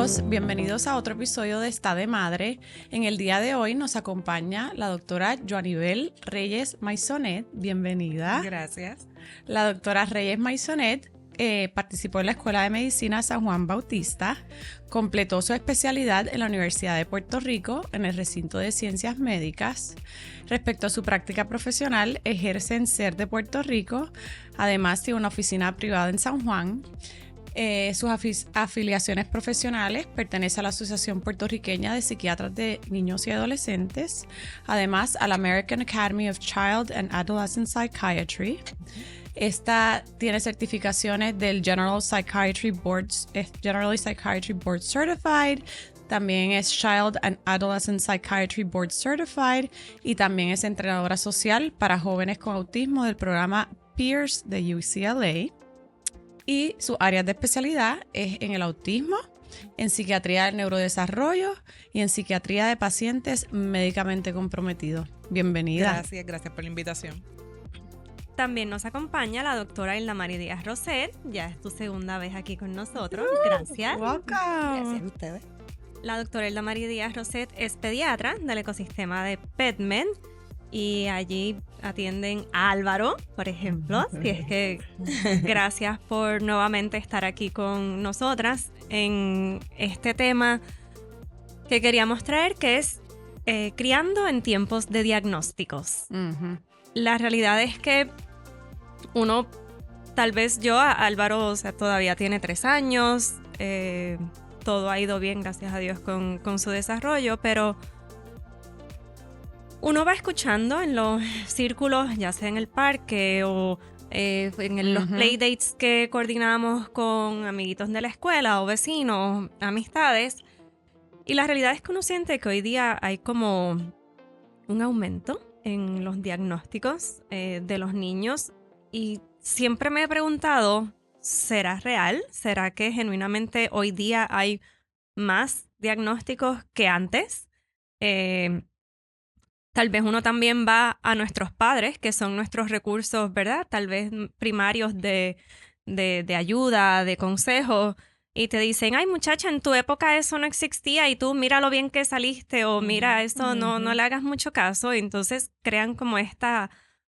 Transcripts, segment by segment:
todos, bienvenidos a otro episodio de Está de Madre. En el día de hoy nos acompaña la doctora Joanibel Reyes Maisonet. Bienvenida. Gracias. La doctora Reyes Maisonet participó en la Escuela de Medicina San Juan Bautista, completó su especialidad en la Universidad de Puerto Rico en el recinto de Ciencias Médicas. Respecto a su práctica profesional, ejerce en SER de Puerto Rico, además tiene una oficina privada en San Juan. Sus afiliaciones profesionales pertenece a la Asociación Puertorriqueña de Psiquiatras de Niños y Adolescentes, además a la American Academy of Child and Adolescent Psychiatry. Esta tiene certificaciones del Generally Psychiatry Board Certified, también es Child and Adolescent Psychiatry Board Certified y también es entrenadora social para jóvenes con autismo del programa Peers de UCLA. Y sus áreas de especialidad es en el autismo, en psiquiatría del neurodesarrollo y en psiquiatría de pacientes médicamente comprometidos. Bienvenida. Gracias por la invitación. También nos acompaña la doctora Ildamari Díaz Roset. Ya es tu segunda vez aquí con nosotros. Gracias. Welcome. Gracias a ustedes. La doctora Ildamari Díaz Roset es pediatra del ecosistema de PetMed. Y allí atienden a Álvaro, por ejemplo. Así es que gracias por nuevamente estar aquí con nosotras en este tema que queríamos traer, que es criando en tiempos de diagnósticos. La realidad es que uno, tal vez Álvaro, o sea, todavía tiene 3 años, todo ha ido bien, gracias a Dios, con su desarrollo, pero uno va escuchando en los círculos, ya sea en el parque o en los playdates que coordinamos con amiguitos de la escuela o vecinos, amistades. Y la realidad es que uno siente que hoy día hay como un aumento en los diagnósticos de los niños. Y siempre me he preguntado, ¿será real? ¿Será que genuinamente hoy día hay más diagnósticos que antes? Tal vez uno también va a nuestros padres, que son nuestros recursos, ¿verdad? Tal vez primarios de ayuda, de consejo, y te dicen, ay muchacha, en tu época eso no existía y tú mira lo bien que saliste, o mira, eso no le hagas mucho caso. Y entonces crean como esta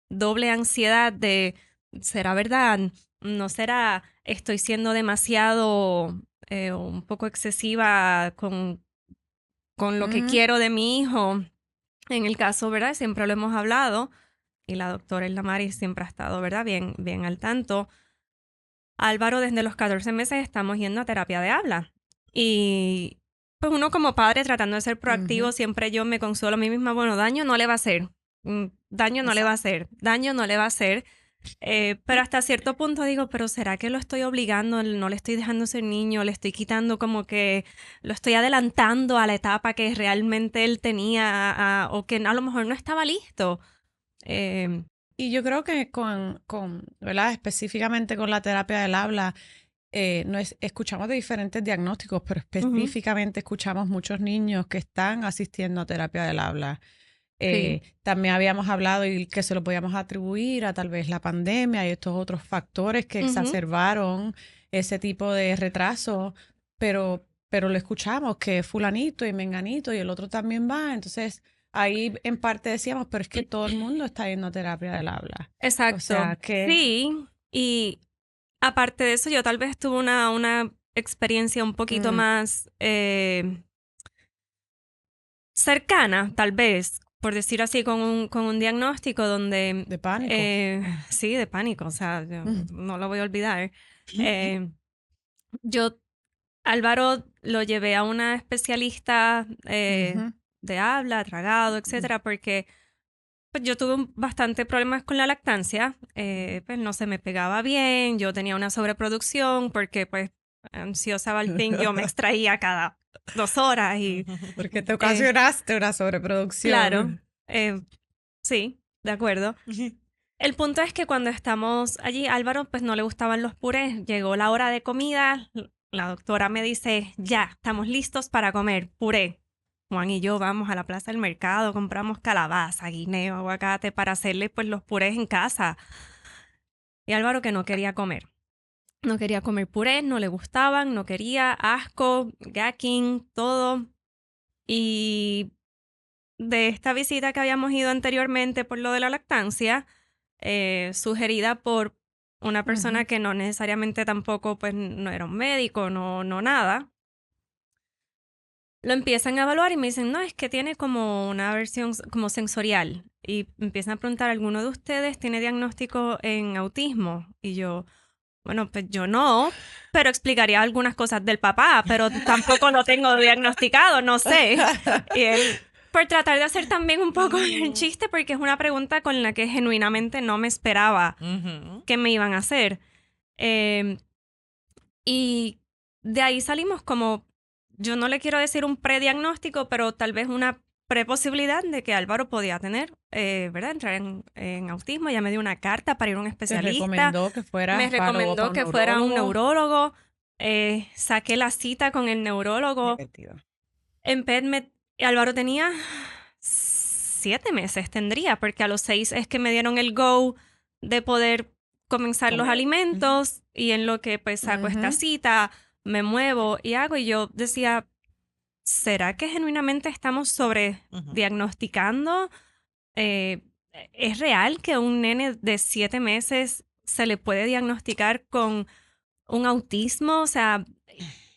doble ansiedad de, ¿será verdad? ¿No será? ¿Estoy siendo demasiado un poco excesiva con lo que quiero de mi hijo? En el caso, ¿verdad? Siempre lo hemos hablado y la doctora Ildamari siempre ha estado, ¿verdad? Bien al tanto. Álvaro, desde los 14 meses estamos yendo a terapia de habla. Y pues uno como padre tratando de ser proactivo, siempre yo me consuelo a mí misma, bueno, daño no le va a hacer, daño no le va a hacer, daño no le va a hacer. Pero hasta cierto punto digo, pero ¿será que lo estoy obligando? No le estoy dejando ser niño, le estoy quitando, como que lo estoy adelantando a la etapa que realmente él tenía o que a lo mejor no estaba listo. Y yo creo que ¿verdad? Específicamente con la terapia del habla, escuchamos de diferentes diagnósticos, pero específicamente escuchamos muchos niños que están asistiendo a terapia del habla. Sí. También habíamos hablado y que se lo podíamos atribuir a tal vez la pandemia y estos otros factores que exacerbaron ese tipo de retraso, pero lo escuchamos que fulanito y menganito y el otro también va, entonces ahí en parte decíamos, pero es que todo el mundo está yendo a terapia del habla. Exacto. O sea, que Sí, y aparte de eso, yo tal vez tuve una experiencia un poquito más cercana, tal vez, por decir así, con un diagnóstico donde... de pánico. Sí, de pánico, o sea, yo no lo voy a olvidar. Álvaro lo llevé a una especialista de habla, tragado, etcétera, porque pues, yo tuve bastante problemas con la lactancia, pues no se me pegaba bien, yo tenía una sobreproducción porque pues ansiosa al fin yo me extraía cada 2 horas y... Porque te ocasionaste una sobreproducción. Claro, sí, de acuerdo. El punto es que cuando estamos allí, Álvaro pues no le gustaban los purés, llegó la hora de comida, la doctora me dice, ya, estamos listos para comer puré. Juan y yo vamos a la plaza del mercado, compramos calabaza, guineo, aguacate para hacerle pues los purés en casa. Y Álvaro que no quería comer. No quería comer puré, no le gustaban, no quería, asco, gacking, todo. Y de esta visita que habíamos ido anteriormente por lo de la lactancia, sugerida por una persona que no necesariamente tampoco, pues no era un médico, no nada, lo empiezan a evaluar y me dicen, no, es que tiene como una versión como sensorial. Y empiezan a preguntar, ¿alguno de ustedes tiene diagnóstico en autismo? Y yo, bueno, pues yo no, pero explicaría algunas cosas del papá, pero tampoco lo tengo diagnosticado, no sé. Y él, por tratar de hacer también un poco el chiste, porque es una pregunta con la que genuinamente no me esperaba que me iban a hacer. Y de ahí salimos como, yo no le quiero decir un prediagnóstico, pero tal vez una preposibilidad de que Álvaro podía tener, ¿verdad? Entrar en autismo. Ya me dio una carta para ir a un especialista. Me recomendó que fuera Me recomendó que fuera un neurólogo. Saqué la cita con el neurólogo. Divertido. En PetMed, Álvaro tenía 7 meses, tendría, porque a los 6 es que me dieron el go de poder comenzar los alimentos y en lo que pues saco esta cita, me muevo y hago. Y yo decía, ¿será que genuinamente estamos sobrediagnosticando? ¿Es real que a un nene de 7 meses se le puede diagnosticar con un autismo? O sea,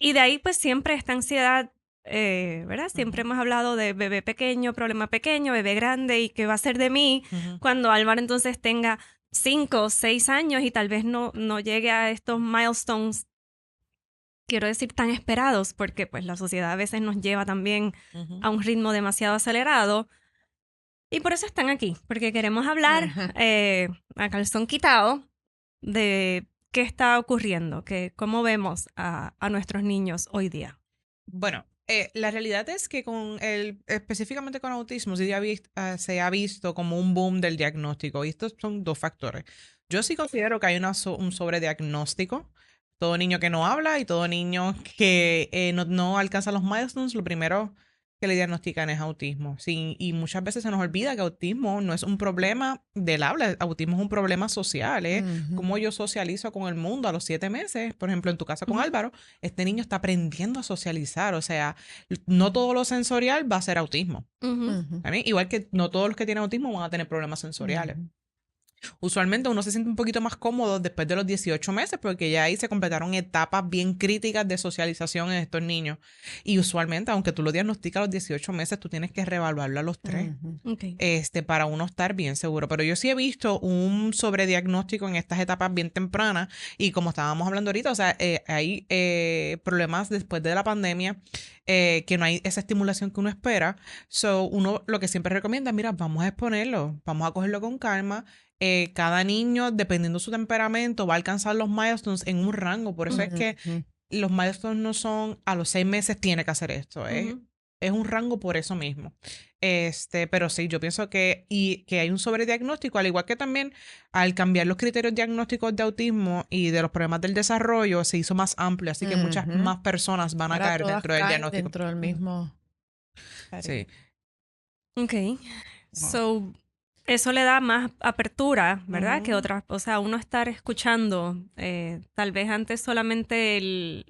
y de ahí pues siempre esta ansiedad, ¿verdad? Siempre hemos hablado de bebé pequeño, problema pequeño, bebé grande y qué va a ser de mí cuando Álvaro entonces tenga 5 o 6 años y tal vez no llegue a estos milestones, quiero decir, tan esperados, porque pues la sociedad a veces nos lleva también a un ritmo demasiado acelerado. Y por eso están aquí, porque queremos hablar a calzón quitado de qué está ocurriendo, cómo vemos a nuestros niños hoy día. Bueno, la realidad es que específicamente con autismo se ha visto como un boom del diagnóstico y estos son 2 factores. Yo sí considero que hay un sobrediagnóstico. Todo niño que no habla y todo niño que no alcanza los milestones, lo primero que le diagnostican es autismo. Sí, y muchas veces se nos olvida que autismo no es un problema del habla, autismo es un problema social, ¿eh? Cómo yo socializo con el mundo a los 7 meses, por ejemplo, en tu casa con Álvaro, este niño está aprendiendo a socializar, o sea, no todo lo sensorial va a ser autismo. ¿También? Igual que no todos los que tienen autismo van a tener problemas sensoriales. Usualmente uno se siente un poquito más cómodo después de los 18 meses porque ya ahí se completaron etapas bien críticas de socialización en estos niños. Y usualmente, aunque tú lo diagnosticas a los 18 meses, tú tienes que reevaluarlo a los 3 para uno estar bien seguro. Pero yo sí he visto un sobrediagnóstico en estas etapas bien tempranas y como estábamos hablando ahorita, o sea, hay problemas después de la pandemia que no hay esa estimulación que uno espera. So, uno lo que siempre recomienda, mira, vamos a exponerlo, vamos a cogerlo con calma. Cada niño, dependiendo de su temperamento, va a alcanzar los milestones en un rango. Por eso es que los milestones no son a los 6 meses tiene que hacer esto. Es un rango por eso mismo. Pero sí, yo pienso que hay un sobrediagnóstico, al igual que también al cambiar los criterios diagnósticos de autismo y de los problemas del desarrollo, se hizo más amplio. Así que muchas más personas van a caer dentro del diagnóstico. Dentro del mismo. Sí. Ok. So, eso le da más apertura, ¿verdad? Que otras, o sea, uno estar escuchando, tal vez antes solamente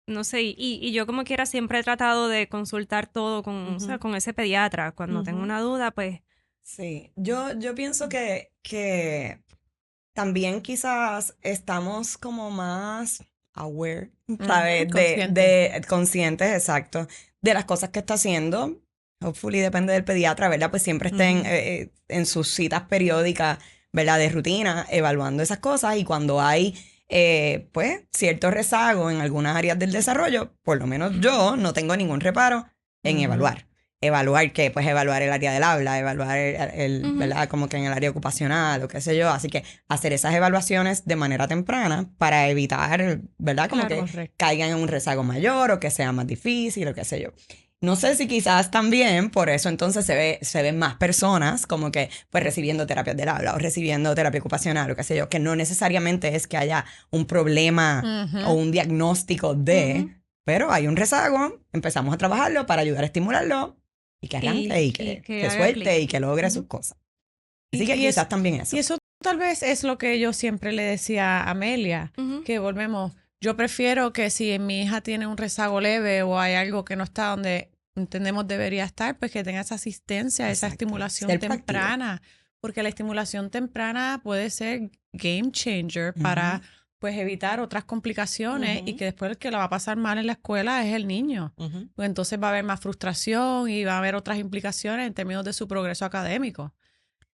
no sé, y yo como quiera siempre he tratado de consultar todo o sea, con ese pediatra. Cuando tengo una duda, pues... Sí, yo pienso que también quizás estamos como más aware, ¿sabes? Conscientes, exacto, de las cosas que está haciendo. Hopefully depende del pediatra, ¿verdad? Pues siempre estén en sus citas periódicas, ¿verdad? De rutina, evaluando esas cosas y cuando hay, pues, cierto rezago en algunas áreas del desarrollo, por lo menos yo no tengo ningún reparo en evaluar. ¿Evaluar qué? Pues evaluar el área del habla, evaluar ¿verdad? Como que en el área ocupacional o qué sé yo. Así que hacer esas evaluaciones de manera temprana para evitar, ¿verdad? Como que caigan en un rezago mayor o que sea más difícil o qué sé yo. No sé si quizás también por eso entonces se ven más personas como que pues recibiendo terapias del habla o recibiendo terapia ocupacional o qué sé yo, que no necesariamente es que haya un problema o un diagnóstico pero hay un rezago, empezamos a trabajarlo para ayudar a estimularlo y que arranque y que suelte y que logre sus cosas. Así que quizás también eso. Y eso tal vez es lo que yo siempre le decía a Amelia, que volvemos. Yo prefiero que si mi hija tiene un rezago leve o hay algo que no está donde entendemos debería estar, pues que tenga esa asistencia, esa estimulación Ser proactivo. temprana, porque la estimulación temprana puede ser game changer para pues evitar otras complicaciones y que después el que la va a pasar mal en la escuela es el niño. Pues entonces va a haber más frustración y va a haber otras implicaciones en términos de su progreso académico.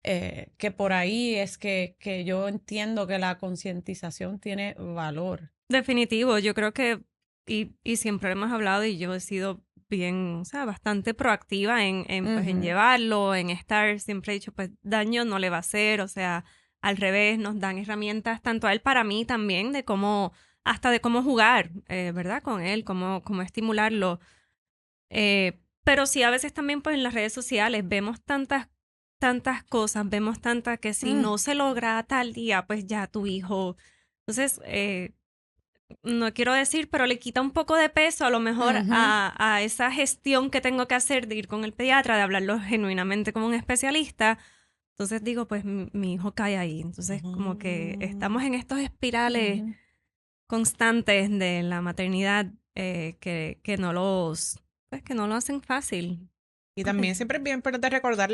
Que por ahí es que yo entiendo que la concientización tiene valor. Definitivo, yo creo que, y siempre hemos hablado y yo he sido bien, o sea, bastante proactiva pues, en llevarlo, en estar, siempre he dicho, pues daño no le va a hacer, o sea, al revés, nos dan herramientas tanto a él para mí también de cómo, hasta de cómo jugar, ¿verdad? Con él, cómo estimularlo. Pero sí, a veces también pues en las redes sociales vemos tantas cosas, vemos tantas que si no se logra tal día, pues ya tu hijo. Entonces, no quiero decir, pero le quita un poco de peso a lo mejor a esa gestión que tengo que hacer de ir con el pediatra, de hablarlo genuinamente como un especialista. Entonces digo, pues mi hijo cae ahí. Entonces como que estamos en estos espirales constantes de la maternidad que no lo hacen fácil. Y también siempre es bien importante recordar,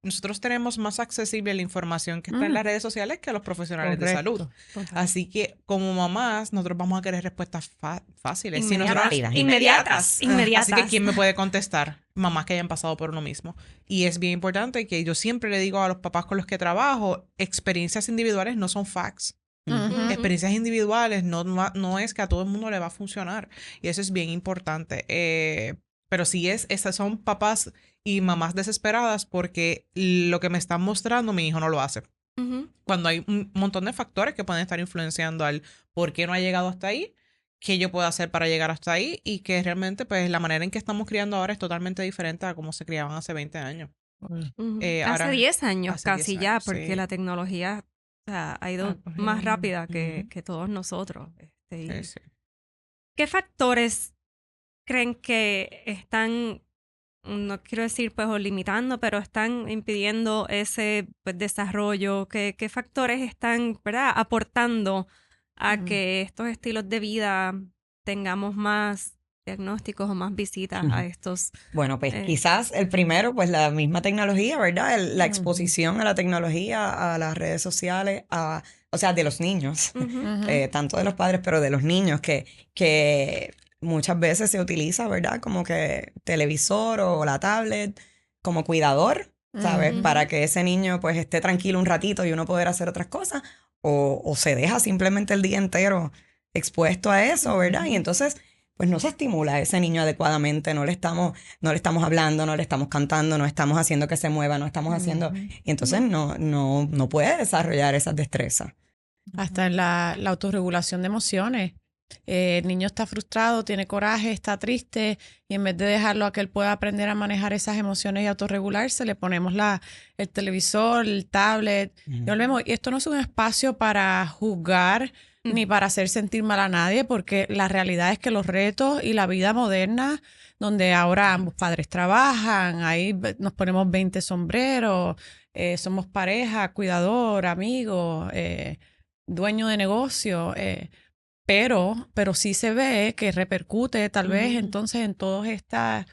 nosotros tenemos más accesible la información que está en las redes sociales que los profesionales de salud. Así que como mamás, nosotros vamos a querer respuestas fáciles. Inmediatas. Así que ¿quién me puede contestar? Mamás que hayan pasado por lo mismo. Y es bien importante que yo siempre le digo a los papás con los que trabajo, experiencias individuales no son facts. Experiencias individuales no es que a todo el mundo le va a funcionar. Y eso es bien importante. Pero sí esas son papás y mamás desesperadas porque lo que me están mostrando mi hijo no lo hace. Cuando hay un montón de factores que pueden estar influenciando al por qué no ha llegado hasta ahí, qué yo puedo hacer para llegar hasta ahí y que realmente pues la manera en que estamos criando ahora es totalmente diferente a cómo se criaban hace 20 años. Hace 10 años hace casi 10 ya, años, porque sí. la tecnología, o sea, ha ido más rápida que todos nosotros. Sí, sí. ¿Qué factores creen que están, no quiero decir pues o limitando, pero están impidiendo ese pues, desarrollo? ¿Qué factores están, ¿verdad?, aportando a que estos estilos de vida tengamos más diagnósticos o más visitas a estos? Bueno, pues quizás el primero, pues la misma tecnología, ¿verdad? La exposición a la tecnología, a las redes sociales, o sea, de los niños, tanto de los padres, pero de los niños, que muchas veces se utiliza, ¿verdad? Como que televisor o la tablet como cuidador, ¿sabes? Para que ese niño pues esté tranquilo un ratito y uno poder hacer otras cosas, o se deja simplemente el día entero expuesto a eso, ¿verdad? Y entonces pues no se estimula a ese niño adecuadamente, no le estamos hablando, no le estamos cantando, no estamos haciendo que se mueva, no estamos haciendo, y entonces no puede desarrollar esas destrezas. Hasta en la autorregulación de emociones. El niño está frustrado, tiene coraje, está triste y en vez de dejarlo a que él pueda aprender a manejar esas emociones y autorregularse, le ponemos el televisor, el tablet. Y volvemos. Y esto no es un espacio para juzgar ni para hacer sentir mal a nadie, porque la realidad es que los retos y la vida moderna, donde ahora ambos padres trabajan, ahí nos ponemos 20 sombreros, somos pareja, cuidador, amigo, dueño de negocio, pero sí se ve que repercute tal vez entonces en toda esta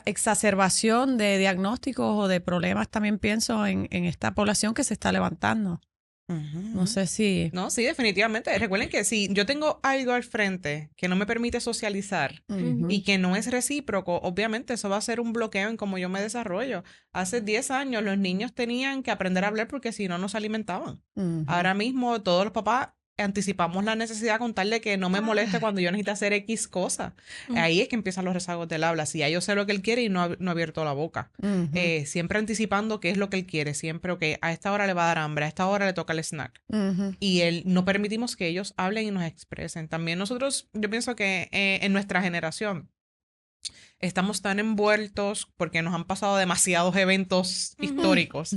exacerbación de diagnósticos o de problemas. También pienso en esta población que se está levantando. No sé si... No, sí, definitivamente. Recuerden que si yo tengo algo al frente que no me permite socializar y que no es recíproco, obviamente eso va a ser un bloqueo en cómo yo me desarrollo. Hace 10 años los niños tenían que aprender a hablar porque si no, no se alimentaban. Ahora mismo todos los papás anticipamos la necesidad con tal de que no me moleste cuando yo necesito hacer X cosa. Ahí es que empiezan los rezagos del habla. Si ya yo sé lo que él quiere y no ha abierto la boca. Siempre anticipando qué es lo que él quiere. Siempre, ok, a esta hora le va a dar hambre, a esta hora le toca el snack. Y no permitimos que ellos hablen y nos expresen. También nosotros, yo pienso que en nuestra generación, estamos tan envueltos porque nos han pasado demasiados eventos históricos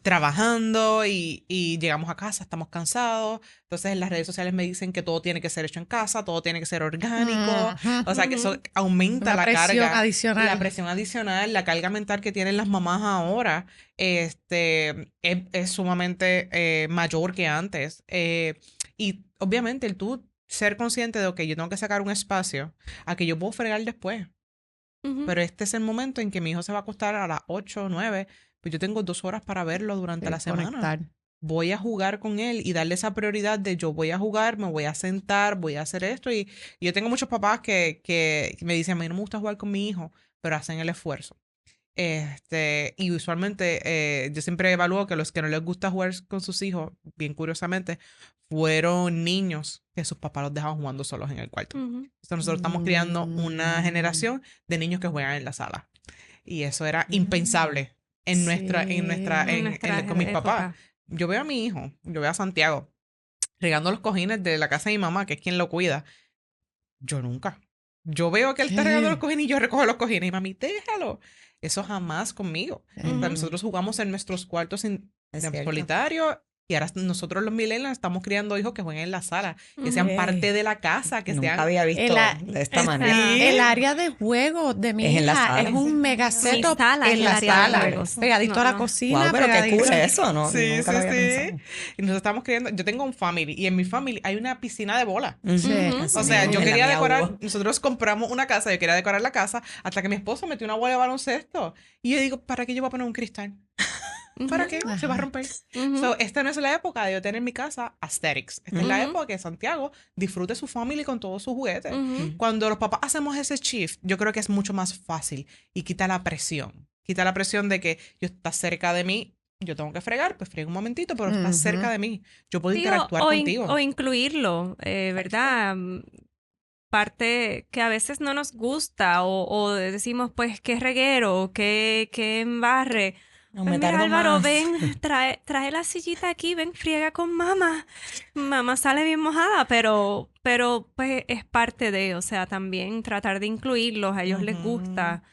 trabajando y llegamos a casa, estamos cansados. Entonces en las redes sociales me dicen que todo tiene que ser hecho en casa, todo tiene que ser orgánico. O sea que eso aumenta la carga. Adicional. La presión adicional, la carga mental que tienen las mamás ahora es sumamente mayor que antes. Y obviamente, el tú ser consciente de que yo tengo que sacar un espacio a que yo puedo fregar después. Pero este es el momento en que mi hijo se va a acostar a las 8 o 9, pues yo tengo 2 horas para verlo durante la semana. Conectar. Voy a jugar con él y darle esa prioridad de yo voy a jugar, me voy a sentar, voy a hacer esto. Y yo tengo muchos papás que me dicen, a mí no me gusta jugar con mi hijo, pero hacen el esfuerzo. Y usualmente yo siempre evalúo que los que no les gusta jugar con sus hijos, bien curiosamente, fueron niños que sus papás los dejaban jugando solos en el cuarto. Entonces nosotros estamos criando una generación de niños que juegan en la sala. Y eso era impensable Sí. con mis papás. Yo veo a mi hijo, yo veo a Santiago regando los cojines de la casa de mi mamá, que es quien lo cuida. Yo nunca. Yo veo que él está regando los cojines y yo recojo los cojines. Y mami, déjalo. Eso jamás conmigo. O sea, nosotros jugamos en nuestros cuartos en solitario. Y ahora nosotros los millennials estamos criando hijos que jueguen en la sala, que sean parte de la casa, que Nunca sean... había visto de esta manera. Sí. El área de juego de mi Es en la hija sala. es un mega setup sala, en la el área de sala. juegos. Pegadito a la cocina, Wow, pero qué pegadito. cool eso, ¿no? Sí, Nunca lo había pensado. Y nosotros estamos criando... Yo tengo un family y en mi family hay una piscina de bola. Sí. O sea, yo En la quería mía decorar, hubo. nosotros compramos una casa, yo quería decorar la casa, hasta que mi esposo metió una bola de baloncesto. Y yo digo, ¿para qué yo voy a poner un cristal? ¿Para qué? Se va a romper. So, esta no es la época de yo tener en mi casa aesthetics. Esta es la época que Santiago disfrute su family con todos sus juguetes. Cuando los papás hacemos ese shift, yo creo que es mucho más fácil y quita la presión. Quita la presión de que yo estás cerca de mí, yo tengo que fregar, pues frego un momentito, pero estás cerca de mí. Yo puedo interactuar contigo. O incluirlo, ¿verdad? Parte que a veces no nos gusta o decimos, pues, qué reguero, qué embarre. No, Pues me mira, tardo Álvaro, más. ven, trae la sillita aquí, ven, friega con mamá. Mamá sale bien mojada, pero pues es parte de, o sea, también tratar de incluirlos, a ellos les gusta.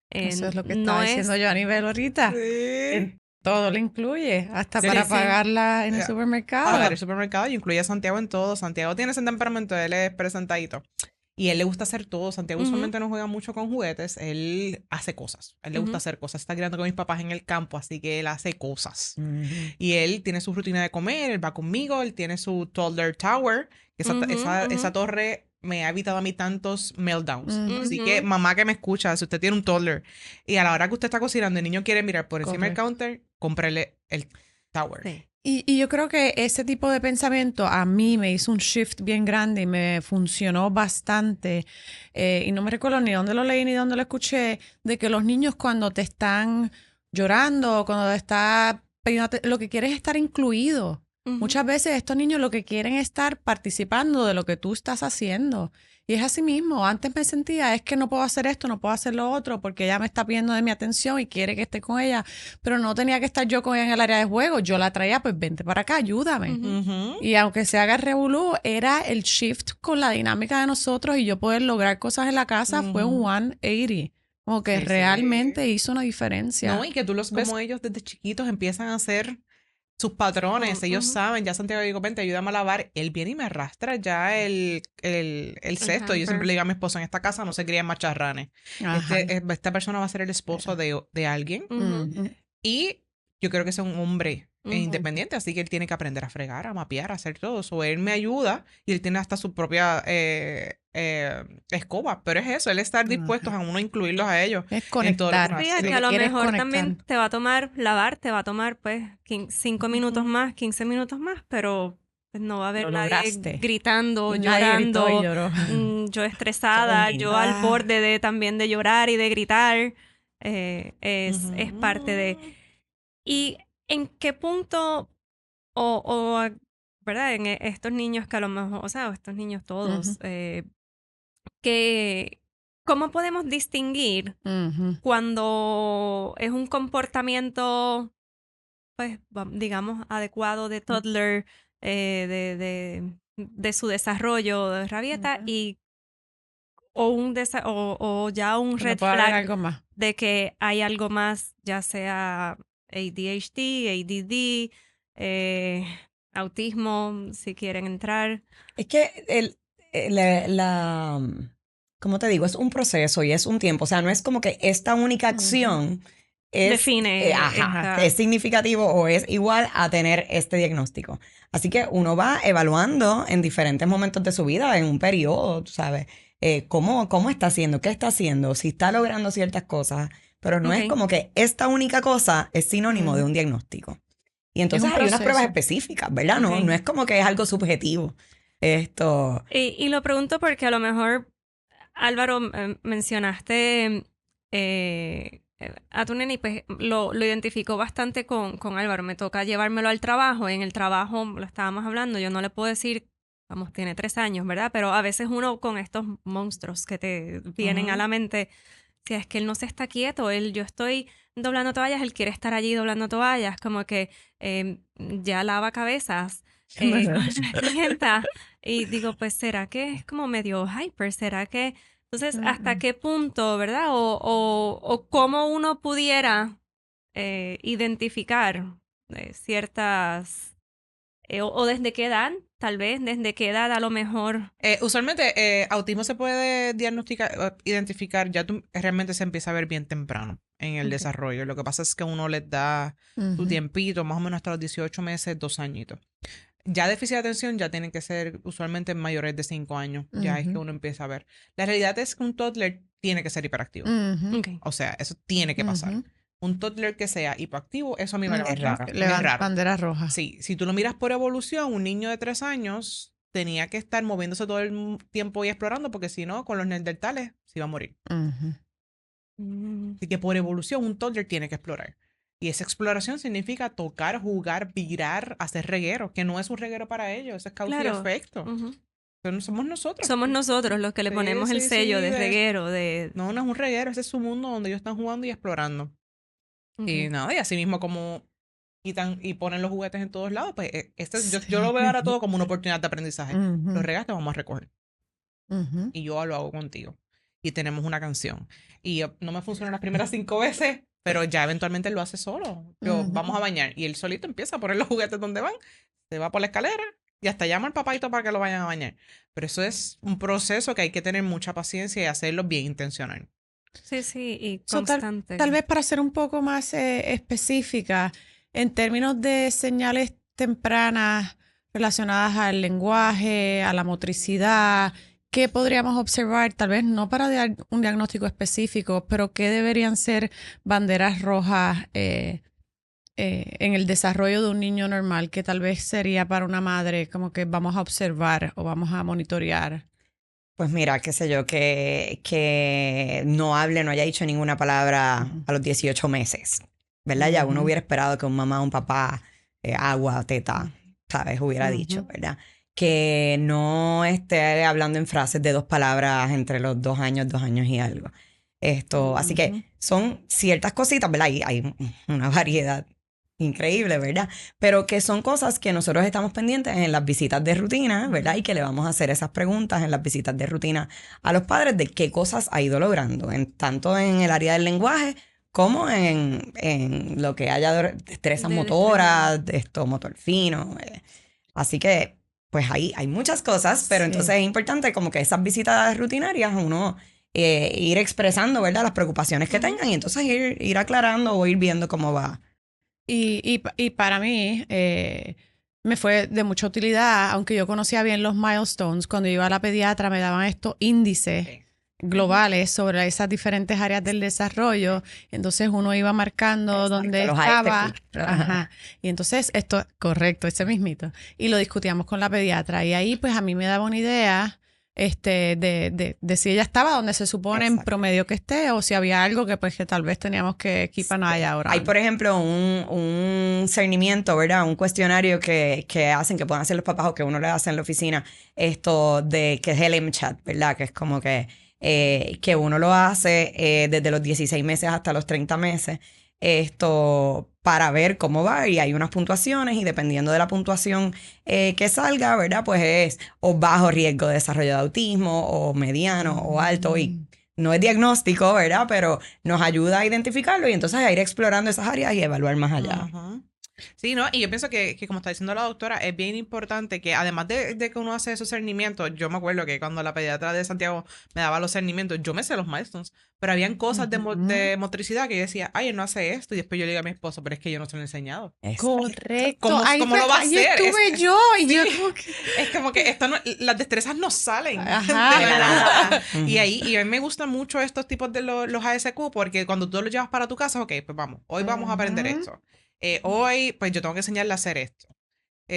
Eso es lo que no estaba es- diciendo yo a nivel ahorita. Sí. Todo lo incluye, hasta Sí, para sí. pagarla en el supermercado. Pagar el supermercado y incluye a Santiago en todo. Santiago tiene ese temperamento, él es presentadito. Y él le gusta hacer todo. Santiago usualmente no juega mucho con juguetes, él hace cosas. A él le gusta hacer cosas. Está criando con mis papás en el campo, así que él hace cosas. Y él tiene su rutina de comer, él va conmigo, él tiene su toddler tower, que esa torre me ha evitado a mí tantos meltdowns. Así que mamá que me escucha, si usted tiene un toddler y a la hora que usted está cocinando, el niño quiere mirar por encima del counter, cómprele el tower. Sí. Y yo creo que ese tipo de pensamiento a mí me hizo un shift bien grande y me funcionó bastante. Y no me recuerdo ni dónde lo leí ni dónde lo escuché, de que los niños cuando te están llorando, cuando te está pidiendo, lo que quieres es estar incluido. Muchas veces estos niños lo que quieren es estar participando de lo que tú estás haciendo. Y es así mismo. Antes me sentía, es que no puedo hacer esto, no puedo hacer lo otro, porque ella me está pidiendo de mi atención y quiere que esté con ella. Pero no tenía que estar yo con ella en el área de juego. Yo la traía, pues vente para acá, ayúdame. Y aunque se haga revolú, era el shift con la dinámica de nosotros y yo poder lograr cosas en la casa fue un 180. Como que Sí, realmente hizo una diferencia. No, y que tú los ves como ellos desde chiquitos empiezan a hacer sus patrones, ellos saben, ya Santiago digo, vente, ayúdame a lavar, él viene y me arrastra ya el cesto. Yo siempre le digo a mi esposo, en esta casa no se crían macharranes. Esta persona va a ser el esposo de alguien y yo creo que es un hombre independiente, así que él tiene que aprender a fregar, a mapear, a hacer todo. O él me ayuda y él tiene hasta su propia escoba, pero es eso, él estar dispuesto a uno incluirlos a ellos. Es en todo lo que conectar. uno hace. Fíjate, Sí. a lo Quieres mejor conectar. también te va a tomar lavar, te va a tomar pues 5 minutos más, 15 minutos más, pero pues, no va a haber Lo nadie lograste. gritando, Y nadie gritó y llorando, lloró. yo estresada, Qué yo bonito. al borde de también de llorar y de gritar. Es parte de... ¿Y en qué punto ¿verdad? En estos niños que a lo mejor, o sea, estos niños todos, ¿cómo podemos distinguir cuando es un comportamiento, pues, digamos, adecuado de toddler, de su desarrollo de rabieta o ya un No red puede haber flag algo más. de que hay algo más, ya sea ADHD, ADD, autismo, si quieren entrar? Es que ¿cómo te digo? Es un proceso y es un tiempo. O sea, no es como que esta única acción define es significativo o es igual a tener este diagnóstico. Así que uno va evaluando en diferentes momentos de su vida, en un periodo, tú sabes, cómo está haciendo, qué está haciendo, si está logrando ciertas cosas, pero no es como que esta única cosa es sinónimo de un diagnóstico. Y entonces hay unas pruebas específicas, ¿verdad? No es como que es algo subjetivo. Y lo pregunto porque a lo mejor, Álvaro, mencionaste a tu nene y pues lo identificó bastante con Álvaro. Me toca llevármelo al trabajo. En el trabajo, lo estábamos hablando, yo no le puedo decir, vamos, tiene 3 años, ¿verdad? Pero a veces uno con estos monstruos que te vienen a la mente, si es que él no se está quieto, yo estoy doblando toallas, él quiere estar allí doblando toallas, como que ya lava cabezas. Y digo, pues, ¿será que es como medio hyper? ¿Será que...? Entonces, ¿hasta qué punto, verdad? O cómo uno pudiera identificar ciertas... o desde qué edad, tal vez, desde qué edad a lo mejor... Usualmente, autismo se puede identificar, ya realmente se empieza a ver bien temprano en el desarrollo. Lo que pasa es que uno les da su tiempito, más o menos hasta los 18 meses, 2 añitos. Ya déficit de atención ya tienen que ser usualmente mayores de 5 años. Ya es que uno empieza a ver. La realidad es que un toddler tiene que ser hiperactivo. O sea, eso tiene que pasar. Un toddler que sea hiperactivo, eso a mí me levanta bandera roja. Sí, si tú lo miras por evolución, un niño de 3 años tenía que estar moviéndose todo el tiempo y explorando, porque si no, con los neandertales se iba a morir. Así que por evolución, un toddler tiene que explorar. Y esa exploración significa tocar, jugar, virar, hacer reguero, que no es un reguero para ellos, eso es causa y efecto. Somos nosotros. Somos nosotros los que le ponemos el sello de reguero. No, no es un reguero, ese es su mundo donde ellos están jugando y explorando. Y nada, y así mismo como quitan y ponen los juguetes en todos lados, pues yo lo veo ahora todo como una oportunidad de aprendizaje. Los regaste, vamos a recoger. Y yo lo hago contigo. Y tenemos una canción. Y no me funcionó las primeras 5 veces, pero ya eventualmente él lo hace solo. Vamos a bañar. Y él solito empieza a poner los juguetes donde van, se va por la escalera y hasta llama al papaito para que lo vayan a bañar. Pero eso es un proceso que hay que tener mucha paciencia y hacerlo bien intencional. Sí, y constante. Tal vez para ser un poco más específica, en términos de señales tempranas relacionadas al lenguaje, a la motricidad, ¿qué podríamos observar? Tal vez no para un diagnóstico específico, pero ¿qué deberían ser banderas rojas en el desarrollo de un niño normal, que tal vez sería para una madre como que vamos a observar o vamos a monitorear? Pues mira, qué sé yo, que no hable, no haya dicho ninguna palabra a los 18 meses, ¿verdad? Ya uno hubiera esperado que un mamá, un papá, agua, teta, ¿sabes? Hubiera dicho, ¿verdad? Que no esté hablando en frases de 2 palabras entre los 2 años y algo. Así que son ciertas cositas, ¿verdad? Hay una variedad increíble, ¿verdad? Pero que son cosas que nosotros estamos pendientes en las visitas de rutina, ¿verdad? Y que le vamos a hacer esas preguntas en las visitas de rutina a los padres de qué cosas ha ido logrando, tanto en el área del lenguaje como en lo que haya destrezas motoras, motor fino. Así que, pues ahí hay muchas cosas, pero entonces es importante como que esas visitas rutinarias uno ir expresando, ¿verdad? Las preocupaciones que tengan y entonces ir aclarando o ir viendo cómo va. Y para mí me fue de mucha utilidad, aunque yo conocía bien los milestones. Cuando iba a la pediatra me daban estos índices globales sobre esas diferentes áreas del desarrollo. Entonces uno iba marcando dónde estaba. Y entonces correcto, ese mismito. Y lo discutíamos con la pediatra. Y ahí pues a mí me daba una idea de si ella estaba donde se supone en promedio que esté, o si había algo que pues que tal vez teníamos que keep an eye ahora. Hay, por ejemplo, un cernimiento, ¿verdad? Un cuestionario que hacen, que pueden hacer los papás o que uno le hace en la oficina, que es el MCHAT, ¿verdad? Que es como que uno lo hace desde los 16 meses hasta los 30 meses, para ver cómo va, y hay unas puntuaciones y dependiendo de la puntuación que salga, ¿verdad? Pues es o bajo riesgo de desarrollo de autismo o mediano o alto, y no es diagnóstico, ¿verdad? Pero nos ayuda a identificarlo y entonces a ir explorando esas áreas y evaluar más allá. Sí, ¿no? Y yo pienso que como está diciendo la doctora, es bien importante que además de que uno hace esos cernimientos, yo me acuerdo que cuando la pediatra de Santiago me daba los cernimientos, yo me sé los milestones, pero habían cosas de motricidad que yo decía, ay, él no hace esto, y después yo le digo a mi esposo, pero es que yo no se lo he enseñado. Correcto. ¿Cómo lo va a hacer? Estuve yo, y yo como que... Es como que esto las destrezas no salen. Ajá. De la nada. Y a mí me gustan mucho estos tipos de los ASQ porque cuando tú los llevas para tu casa, ok, pues vamos, hoy vamos a aprender esto. Hoy, pues yo tengo que enseñarle a hacer esto.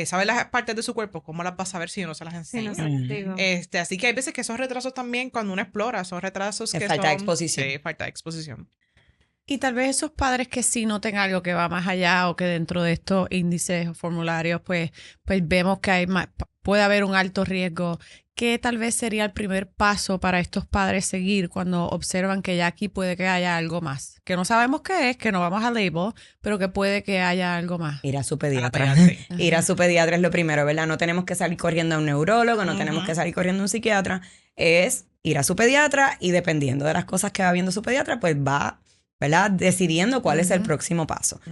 ¿Sabe las partes de su cuerpo? ¿Cómo las vas a ver si yo no se las Sí, enseño? no sé, digo. Así que hay veces que esos retrasos también, cuando uno explora, son retrasos que falta de son... exposición. Sí, falta de exposición. Y tal vez esos padres que sí noten algo que va más allá o que dentro de estos índices o formularios, pues vemos que puede haber un alto riesgo. ¿Qué tal vez sería el primer paso para estos padres seguir cuando observan que ya aquí puede que haya algo más? Que no sabemos qué es, que no vamos a label, pero que puede que haya algo más. Ir a su pediatra. Sí. Ir a su pediatra es lo primero, ¿verdad? No tenemos que salir corriendo a un neurólogo, no tenemos que salir corriendo a un psiquiatra. Es ir a su pediatra y dependiendo de las cosas que va viendo su pediatra, pues va, ¿verdad? Decidiendo cuál es el próximo paso.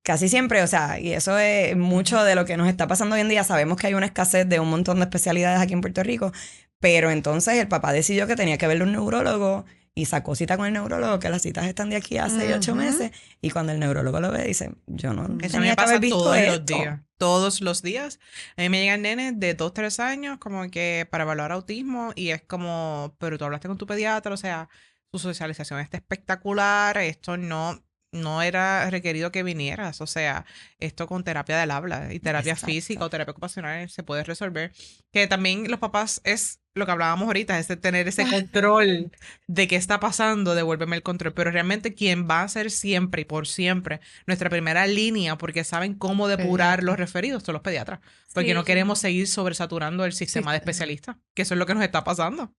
Casi siempre, o sea, y eso es mucho de lo que nos está pasando hoy en día. Sabemos que hay una escasez de un montón de especialidades aquí en Puerto Rico, pero entonces el papá decidió que tenía que verle un neurólogo y sacó cita con el neurólogo, que las citas están de aquí a 6, 8 meses, y cuando el neurólogo lo ve, dice, yo no Eso tenía me que haber pasa visto todos los esto. días. Todos los días. A mí me llegan nenes de 2, 3 años como que para evaluar autismo y es como, pero tú hablaste con tu pediatra, o sea, su socialización está espectacular, esto no era requerido que vinieras, o sea, esto con terapia del habla y terapia Exacto. física o terapia ocupacional se puede resolver. Que también los papás es lo que hablábamos ahorita, es de tener ese control de qué está pasando, devuélveme el control, pero realmente quien va a ser siempre y por siempre nuestra primera línea, porque saben cómo depurar los referidos, son los pediatras, porque Sí. no queremos seguir sobresaturando el sistema de especialistas, que eso es lo que nos está pasando.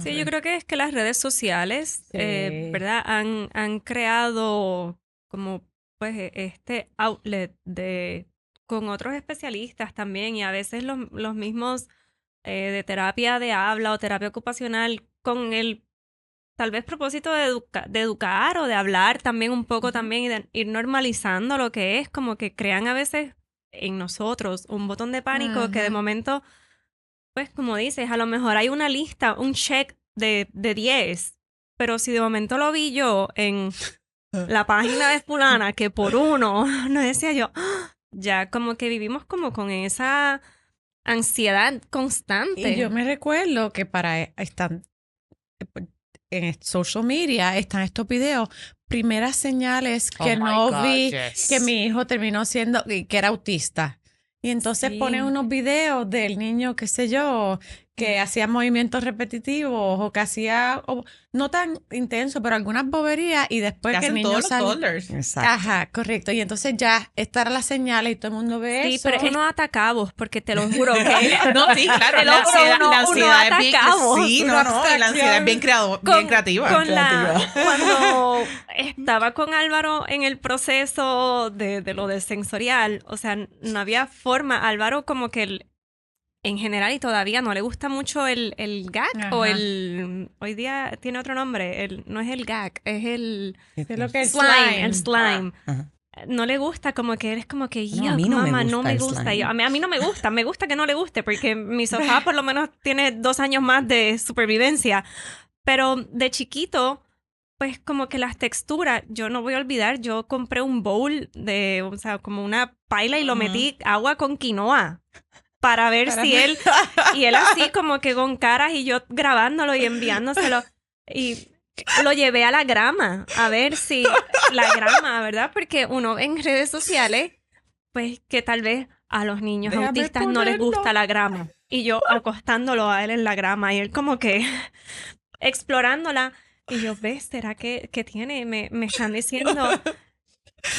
Sí, yo creo que es que las redes sociales, Sí. ¿verdad? Han creado como pues este outlet con otros especialistas también y a veces los mismos de terapia de habla o terapia ocupacional con el tal vez propósito de educar o de hablar también un poco también y de ir normalizando lo que es, como que crean a veces en nosotros un botón de pánico que de momento... Pues como dices, a lo mejor hay una lista, un check de 10, pero si de momento lo vi yo en la página de fulana que por 1, no decía yo, ¡ah! Ya como que vivimos como con esa ansiedad constante. Y yo me recuerdo que en social media están estos videos, primeras señales que vi que mi hijo terminó siendo, que era autista. Y entonces Sí. ponen unos videos del niño, qué sé yo, que hacía movimientos repetitivos o que hacía, no tan intenso, pero algunas boberías y después Que que el hacen niño todos los sale. toddlers. Exacto. Ajá, correcto. Y entonces ya estarán las señales y todo el mundo ve Sí, eso. pero uno ata cabos, porque te lo juro que... No, sí, claro, Te lo la juro, ansiedad, uno la ansiedad es bien, ata cabos, sí, una no, y la ansiedad es bien, bien creativa. Cuando estaba con Álvaro en el proceso de lo del sensorial, o sea, no había forma. Álvaro como que en general y todavía no le gusta mucho el gag o Ajá. hoy día tiene otro nombre, no es el gag, es el Es lo que es slime, el slime. Ajá. No le gusta, como que eres como que, No, a yuck, mí no me mamá, gusta no me el gusta. slime. Y yo, a mí no me gusta que no le guste, porque mi sofá por lo menos tiene 2 años más de supervivencia. Pero de chiquito, pues como que las texturas, yo no voy a olvidar, yo compré un bowl o sea, como una paila y lo metí agua con quinoa para ver si él, y él así como que con caras y yo grabándolo y enviándoselo. Y lo llevé a la grama, a ver si la grama, ¿verdad? Porque uno ve en redes sociales, pues que tal vez a los niños Déjame autistas no les ponerlo. gusta la grama. Y yo acostándolo a él en la grama y él como que explorándola. Y yo, ¿ves? ¿Será que tiene? Me están diciendo...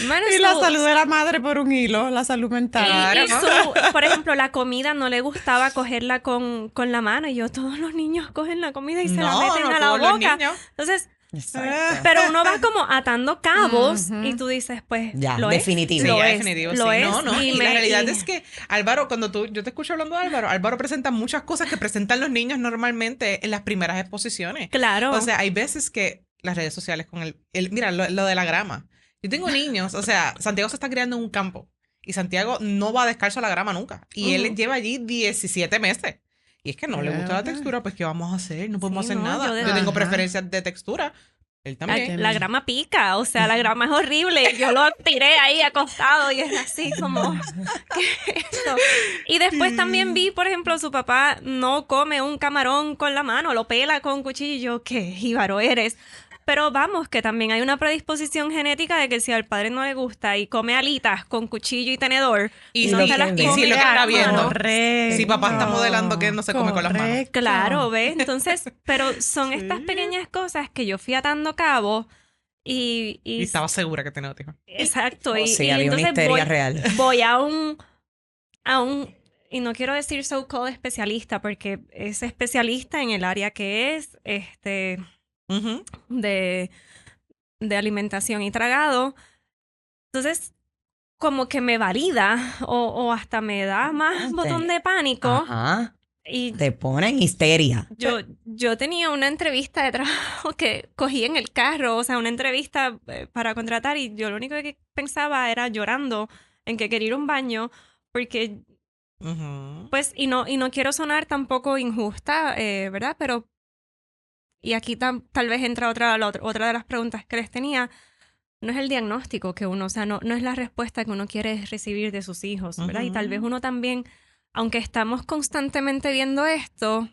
Bueno, Y la salud de la madre por un hilo, la salud mental. Claro, y por ejemplo, la comida no le gustaba cogerla con la mano. Y yo, todos los niños cogen la comida y se la meten a la todos los boca. niños. Entonces, Exacto. pero uno va como atando cabos y tú dices, pues, Ya, lo definitivo. es. Sí, Lo ya, es, definitivo, lo sí. es. No, y la me- realidad y- es que Álvaro, yo te escucho hablando de Álvaro presenta muchas cosas que presentan los niños normalmente en las primeras exposiciones. Claro. O sea, hay veces que las redes sociales con mira, lo de la grama, Yo tengo niños, o sea, Santiago se está criando en un campo y Santiago no va descalzo a la grama nunca. Y él lleva allí 17 meses. Y es que no le gusta la textura, pues ¿qué vamos a hacer? No podemos hacer nada. Yo tengo preferencias de textura. Él también. La grama pica, o sea, la grama es horrible. Yo lo tiré ahí acostado y es así como, ¿qué es esto? Y después también vi, por ejemplo, su papá no come un camarón con la mano, lo pela con cuchillo. Y yo, qué jíbaro eres. Pero vamos, que también hay una predisposición genética de que si al padre no le gusta y come alitas con cuchillo y tenedor, y si lo que está viendo, correcto, si papá está modelando que no se come con las manos. Claro, ¿ves? Entonces, pero son estas pequeñas cosas que yo fui atando a cabo y estaba segura que tenía otro hijo. Exacto. Sí, había una histeria real. Voy a un, y no quiero decir so-called especialista, porque es especialista en el área que es, de alimentación y tragado. Entonces, como que me valida o hasta me da más botón de pánico. Ajá. Y te pone en histeria. Yo tenía una entrevista de trabajo que cogí en el carro, o sea, una entrevista para contratar, y yo lo único que pensaba era llorando en que quería ir a un baño, porque pues, y no quiero sonar tampoco injusta, ¿verdad? Pero, y aquí tal vez entra otra de las preguntas que les tenía. No es el diagnóstico que uno, o sea, no es la respuesta que uno quiere recibir de sus hijos, ¿verdad? Y tal vez uno también, aunque estamos constantemente viendo esto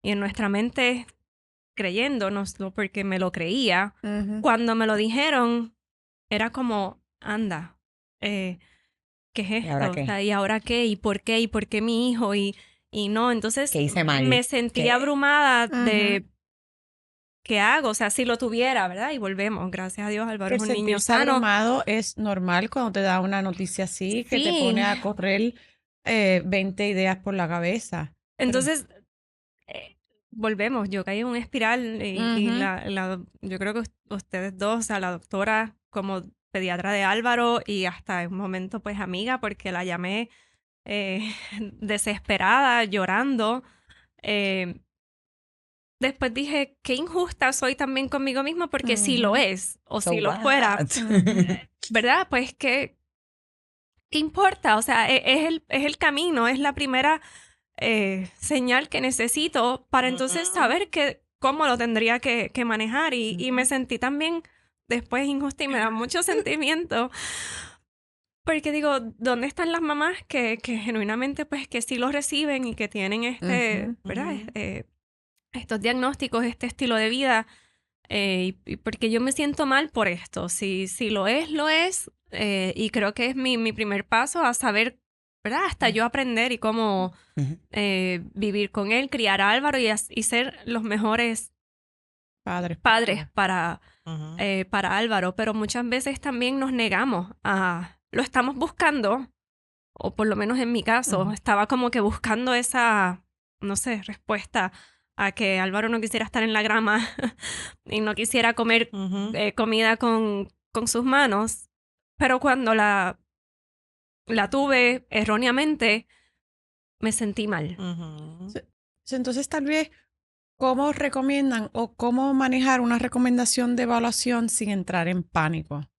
y en nuestra mente creyéndonoslo porque me lo creía, cuando me lo dijeron, era como, anda, ¿qué es esto? ¿Y ahora qué? O sea, ¿y ahora qué? ¿Y por qué? ¿Y por qué mi hijo? Y no, entonces ¿Qué hice mal? me sentí abrumada de... ¿qué hago? O sea, si lo tuviera, ¿verdad? Y volvemos, gracias a Dios, Álvaro es un niño sano. Abrumado es normal cuando te da una noticia así, que te pone a correr 20 ideas por la cabeza. Entonces, volvemos, yo caí en una espiral y yo creo que ustedes dos, o sea, la doctora como pediatra de Álvaro y hasta en un momento pues amiga, porque la llamé desesperada, llorando. Después dije, qué injusta soy también conmigo misma, porque si lo es, o si lo fuera, ¿verdad? Pues ¿qué importa? O sea, es el camino, es la primera señal que necesito para entonces saber cómo lo tendría que manejar. Y me sentí también después injusta y me da mucho sentimiento. Porque digo, ¿dónde están las mamás que genuinamente pues que sí lo reciben y que tienen ¿verdad? Estos diagnósticos, este estilo de vida, y porque yo me siento mal por esto. Si lo es, lo es, y creo que es mi primer paso a saber, ¿verdad? Hasta yo aprender y cómo vivir con él, criar a Álvaro y ser los mejores padres para Álvaro. Pero muchas veces también nos negamos lo estamos buscando, o por lo menos en mi caso, estaba como que buscando esa, no sé, respuesta a que Álvaro no quisiera estar en la grama y no quisiera comer comida con sus manos, pero cuando la tuve erróneamente, me sentí mal. Entonces, tal vez, ¿cómo recomiendan o cómo manejar una recomendación de evaluación sin entrar en pánico?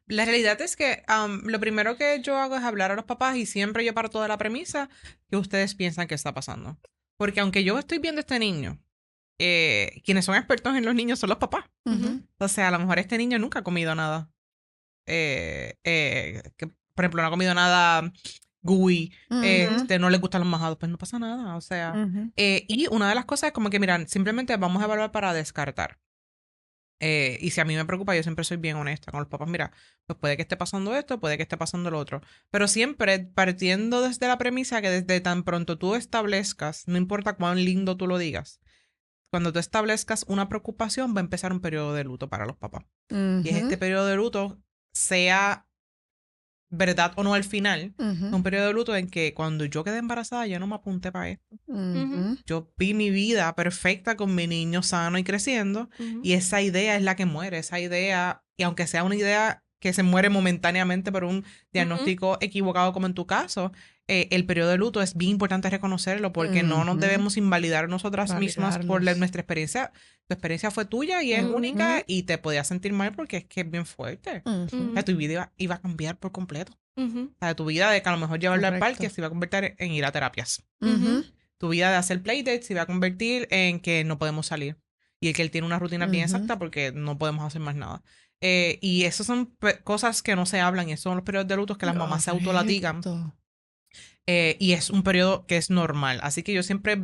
La realidad es que lo primero que yo hago es hablar a los papás y siempre yo parto de la premisa que ustedes piensan que está pasando. Porque aunque yo estoy viendo a este niño, quienes son expertos en los niños son los papás. O sea, a lo mejor este niño nunca ha comido nada. Por ejemplo, no ha comido nada gooey, no le gustan los majados, pues no pasa nada. O sea, y una de las cosas es como que, miran, simplemente vamos a evaluar para descartar. Y si a mí me preocupa, yo siempre soy bien honesta con los papás. Mira, pues puede que esté pasando esto, puede que esté pasando lo otro. Pero siempre partiendo desde la premisa que desde tan pronto tú establezcas, no importa cuán lindo tú lo digas, cuando tú establezcas una preocupación, va a empezar un periodo de luto para los papás. Y es este periodo de luto, sea verdad o no al final, un periodo de luto en que cuando yo quedé embarazada, yo no me apunté para esto. Yo vi mi vida perfecta con mi niño sano y creciendo, y esa idea es la que muere, esa idea, y aunque sea una idea que se muere momentáneamente por un diagnóstico equivocado como en tu caso, el periodo de luto es bien importante reconocerlo porque no nos debemos invalidar nosotras mismas por nuestra experiencia. Tu experiencia fue tuya y es única y te podías sentir mal porque es que es bien fuerte. O sea, tu vida iba a cambiar por completo. O sea, tu vida de que a lo mejor llevarlo al parque se iba a convertir en ir a terapias. Tu vida de hacer playdates se iba a convertir en que no podemos salir. Y el que él tiene una rutina bien exacta porque no podemos hacer más nada. Y esas son cosas que no se hablan y esos son los periodos de luto que las mamás se autolatigan. Y es un periodo que es normal. Así que yo siempre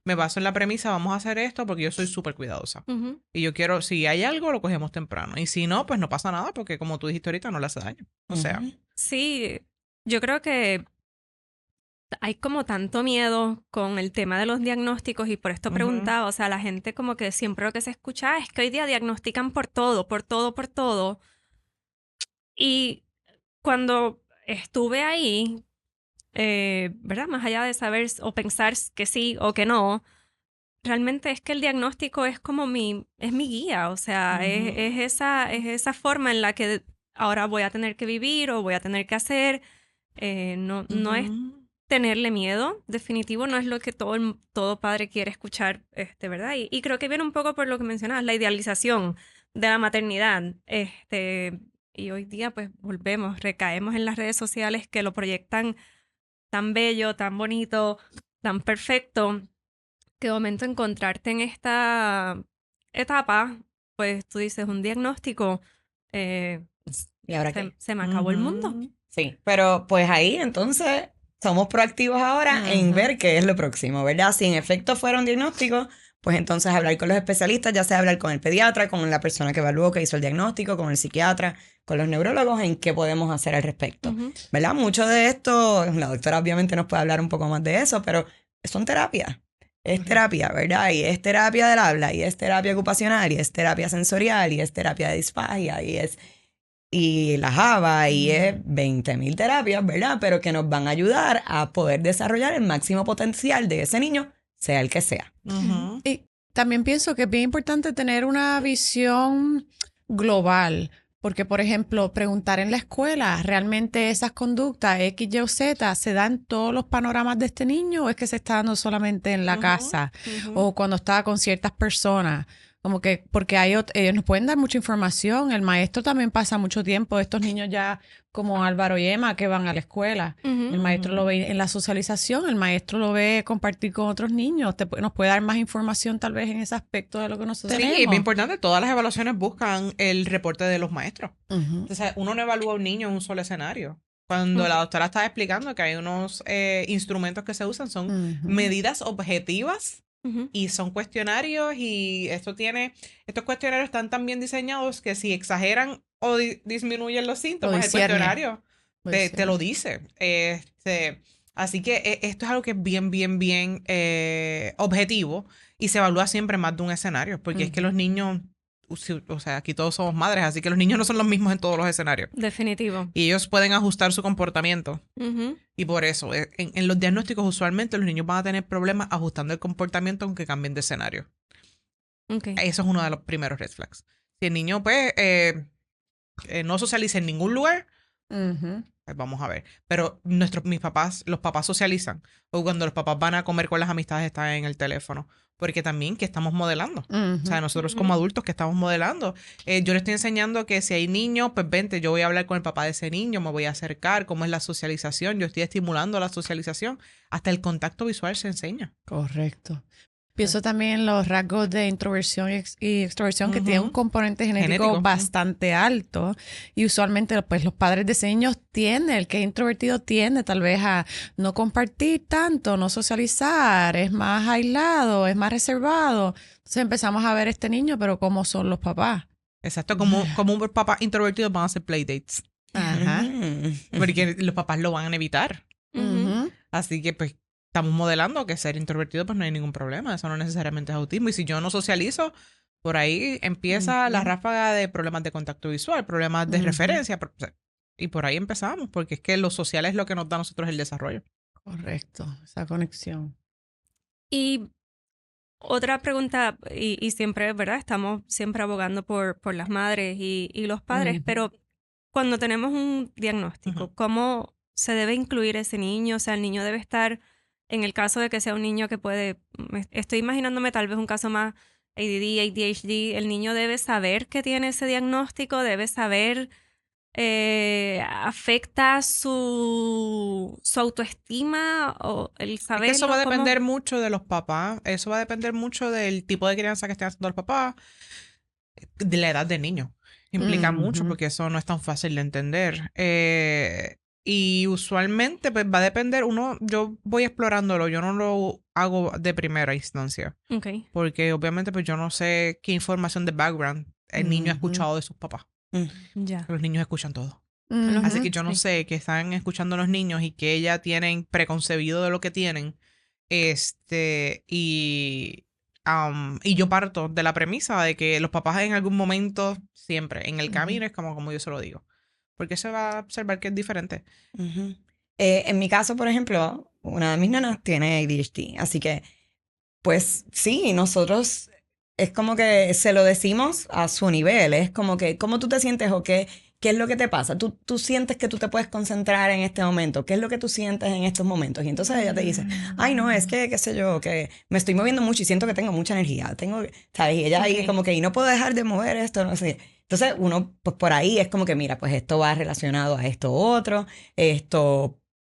me baso en la premisa, vamos a hacer esto porque yo soy súper cuidadosa. Y yo quiero, si hay algo, lo cogemos temprano. Y si no, pues no pasa nada porque como tú dijiste ahorita, no le hace daño. O sea. Sí, yo creo que hay como tanto miedo con el tema de los diagnósticos y por esto preguntaba, o sea, la gente como que siempre lo que se escucha es que hoy día diagnostican por todo. Y cuando estuve ahí, ¿verdad? Más allá de saber o pensar que sí o que no, realmente es que el diagnóstico es como es mi guía, o sea, es esa forma en la que ahora voy a tener que vivir o voy a tener que hacer. No es tenerle miedo, definitivo, no es lo que todo padre quiere escuchar, ¿verdad? Y creo que viene un poco por lo que mencionabas, la idealización de la maternidad, y hoy día pues recaemos en las redes sociales que lo proyectan tan bello, tan bonito, tan perfecto, que de momento encontrarte en esta etapa, pues tú dices un diagnóstico, ¿Y ahora qué? se me acabó el mundo. Sí, pero pues ahí entonces somos proactivos ahora en ver qué es lo próximo, ¿verdad? Si en efecto fuera un diagnóstico, pues entonces hablar con los especialistas, ya sea hablar con el pediatra, con la persona que evaluó, que hizo el diagnóstico, con el psiquiatra, con los neurólogos, en qué podemos hacer al respecto, ¿verdad? Mucho de esto, la doctora obviamente nos puede hablar un poco más de eso, pero son terapias. Es terapia, ¿verdad? Y es terapia del habla, y es terapia ocupacional, y es terapia sensorial, y es terapia de disfagia, y la Java, y es 20.000 terapias, ¿verdad? Pero que nos van a ayudar a poder desarrollar el máximo potencial de ese niño, sea el que sea. Y también pienso que es bien importante tener una visión global, porque, por ejemplo, preguntar en la escuela, ¿realmente esas conductas X, Y o Z se dan en todos los panoramas de este niño o es que se está dando solamente en la casa o cuando está con ciertas personas? Como que, porque ellos nos pueden dar mucha información. El maestro también pasa mucho tiempo. Estos niños ya, como Álvaro y Emma, que van a la escuela. El maestro lo ve en la socialización. El maestro lo ve compartir con otros niños. Nos puede dar más información tal vez en ese aspecto de lo que nosotros tenemos. Sí, es bien importante. Todas las evaluaciones buscan el reporte de los maestros. Entonces, uno no evalúa a un niño en un solo escenario. Cuando la doctora estaba explicando que hay unos instrumentos que se usan, son medidas objetivas. Y son cuestionarios y estos cuestionarios están tan bien diseñados que si exageran o disminuyen los síntomas, el cuestionario te lo dice. Así que esto es algo que es bien objetivo y se evalúa siempre más de un escenario, porque es que los niños, o sea, aquí todos somos madres, así que los niños no son los mismos en todos los escenarios. Definitivo. Y ellos pueden ajustar su comportamiento. Y por eso, en los diagnósticos usualmente los niños van a tener problemas ajustando el comportamiento aunque cambien de escenario. Eso es uno de los primeros red flags. Si el niño pues no socializa en ningún lugar, pues vamos a ver. Pero los papás socializan. O cuando los papás van a comer con las amistades están en el teléfono. Porque también que estamos modelando. O sea, nosotros como adultos que estamos modelando. Yo le estoy enseñando que si hay niños, pues vente, yo voy a hablar con el papá de ese niño, me voy a acercar, cómo es la socialización. Yo estoy estimulando la socialización. Hasta el contacto visual se enseña. Correcto. Pienso también en los rasgos de introversión y extroversión que tienen un componente genético bastante alto y usualmente pues los padres de ese niño el que es introvertido tiende tal vez a no compartir tanto, no socializar, es más aislado, es más reservado. Entonces empezamos a ver este niño, pero ¿cómo son los papás? Exacto, como un papá introvertido van a hacer playdates. Porque los papás lo van a evitar. Así que pues estamos modelando que ser introvertido pues no hay ningún problema. Eso no necesariamente es autismo. Y si yo no socializo, por ahí empieza la ráfaga de problemas de contacto visual, problemas de referencia. Y por ahí empezamos, porque es que lo social es lo que nos da a nosotros el desarrollo. Correcto, esa conexión. Y otra pregunta, y siempre, ¿verdad? Estamos siempre abogando por las madres y los padres, pero cuando tenemos un diagnóstico, ¿cómo se debe incluir ese niño? O sea, el niño debe estar, en el caso de que sea un niño que estoy imaginándome tal vez un caso más ADD, ADHD, el niño debe saber que tiene ese diagnóstico, debe saber, afecta su autoestima o el saber. Eso va a depender mucho de los papás, eso va a depender mucho del tipo de crianza que estén haciendo los papás, de la edad del niño. Implica mucho porque eso no es tan fácil de entender. Y usualmente pues va a depender, yo voy explorándolo, yo no lo hago de primera instancia. Okay. Porque obviamente pues yo no sé qué información de background el niño ha escuchado de sus papás. Ya. Los niños escuchan todo. Así que yo no sé qué están escuchando los niños y que ya tienen preconcebido de lo que tienen. Y yo parto de la premisa de que los papás en algún momento, siempre, en el camino, es como yo se lo digo. Porque se va a observar que es diferente. En mi caso, por ejemplo, una de mis nenas tiene ADHD. Así que, pues sí, nosotros es como que se lo decimos a su nivel. Es como que, ¿cómo tú te sientes o qué es lo que te pasa? ¿Tú sientes que tú te puedes concentrar en este momento? ¿Qué es lo que tú sientes en estos momentos? Y entonces ella te dice, ay, no, es que, qué sé yo, que me estoy moviendo mucho y siento que tengo mucha energía. ¿Sabes? Y ella ahí como que, y no puedo dejar de mover esto, no sé. Entonces uno, pues por ahí es como que, mira, pues esto va relacionado a esto otro,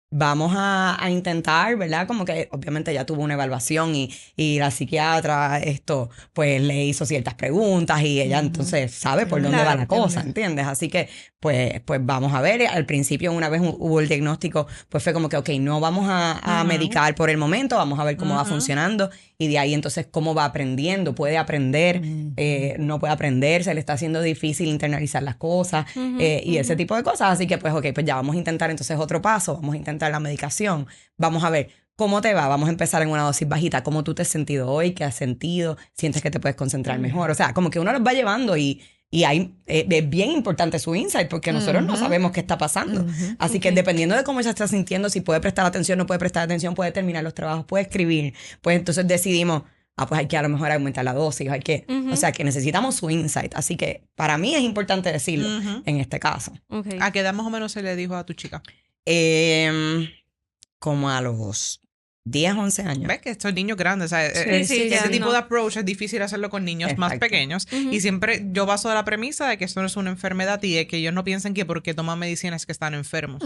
vamos a intentar, ¿verdad? Como que obviamente ya tuvo una evaluación y la psiquiatra pues le hizo ciertas preguntas y ella entonces sabe por dónde va la cosa, ¿entiendes? Así que pues vamos a ver. Al principio, una vez hubo el diagnóstico, pues fue como que, ok, no vamos a medicar por el momento, vamos a ver cómo va funcionando y de ahí entonces cómo va aprendiendo, puede aprender, no puede aprender, se le está haciendo difícil internalizar las cosas y ese tipo de cosas. Así que pues, ok, pues ya vamos a intentar entonces otro paso, vamos a intentar la medicación, vamos a ver cómo te va, vamos a empezar en una dosis bajita, cómo tú te has sentido hoy, qué has sentido, sientes que te puedes concentrar mejor, o sea, como que uno los va llevando y es bien importante su insight porque nosotros no sabemos qué está pasando. Así que dependiendo de cómo ella está sintiendo, si puede prestar atención, no puede prestar atención, puede terminar los trabajos, puede escribir, pues entonces decidimos, pues hay que a lo mejor aumentar la dosis, o sea, que necesitamos su insight. Así que para mí es importante decirlo en este caso. Okay. ¿A qué edad más o menos se le dijo a tu chica? Como a los 10, 11 años. ¿Ves que estos niños grandes? O sea, Sí, ese tipo de approach es difícil hacerlo con niños más pequeños. Y siempre yo baso de la premisa de que esto no es una enfermedad y de que ellos no piensen que porque toman medicina es que están enfermos.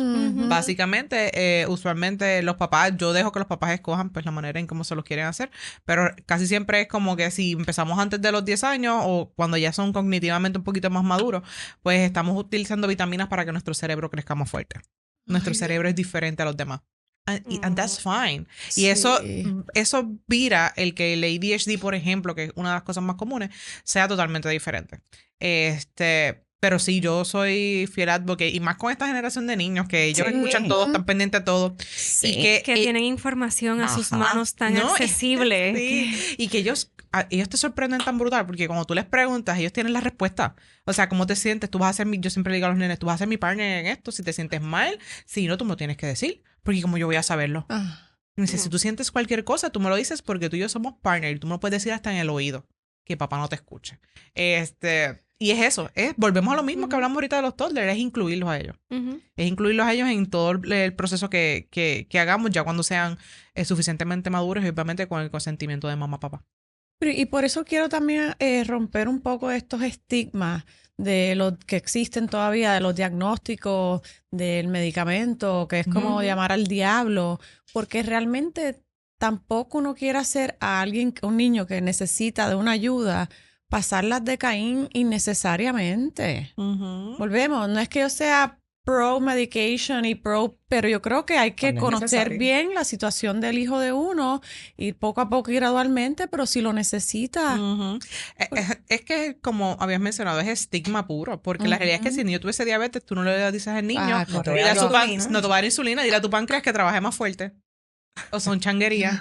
Básicamente, usualmente los papás, yo dejo que los papás escojan pues la manera en cómo se los quieren hacer, pero casi siempre es como que si empezamos antes de los 10 años o cuando ya son cognitivamente un poquito más maduros, pues estamos utilizando vitaminas para que nuestro cerebro crezca más fuerte. Nuestro cerebro es diferente a los demás. And that's fine. Y eso vira el que el ADHD, por ejemplo, que es una de las cosas más comunes, sea totalmente diferente. Pero sí, yo soy fiel advocate, y más con esta generación de niños que ellos escuchan todo, están pendientes a todo. Sí. Y que tienen información a sus manos tan accesible. Sí, y que ellos te sorprenden tan brutal porque cuando tú les preguntas, ellos tienen la respuesta. O sea, ¿cómo te sientes? Tú vas a ser yo siempre le digo a los nenes, tú vas a ser mi partner en esto, si te sientes mal, si no, tú me lo tienes que decir, porque como yo voy a saberlo. Me dice, si tú sientes cualquier cosa, tú me lo dices porque tú y yo somos partner y tú me lo puedes decir hasta en el oído, que papá no te escuche. Y es eso, volvemos a lo mismo que hablamos ahorita de los toddlers, es incluirlos a ellos. Es incluirlos a ellos en todo el proceso que hagamos ya cuando sean suficientemente maduros y obviamente con el consentimiento de mamá, papá. Y por eso quiero también romper un poco estos estigmas de los que existen todavía, de los diagnósticos, del medicamento, que es como llamar al diablo, porque realmente tampoco uno quiere hacer a un niño que necesita de una ayuda, pasarlas de Caín innecesariamente. Volvemos, no es que yo sea pro medication pero yo creo que hay que conocer bien la situación del hijo de uno y poco a poco y gradualmente, pero si lo necesita. Es que, como habías mencionado, es estigma puro, porque la realidad es que si el niño tuviese diabetes, tú no le dices al niño, no te va a dar insulina, dile a tu páncreas que trabaje más fuerte. O son changuerías.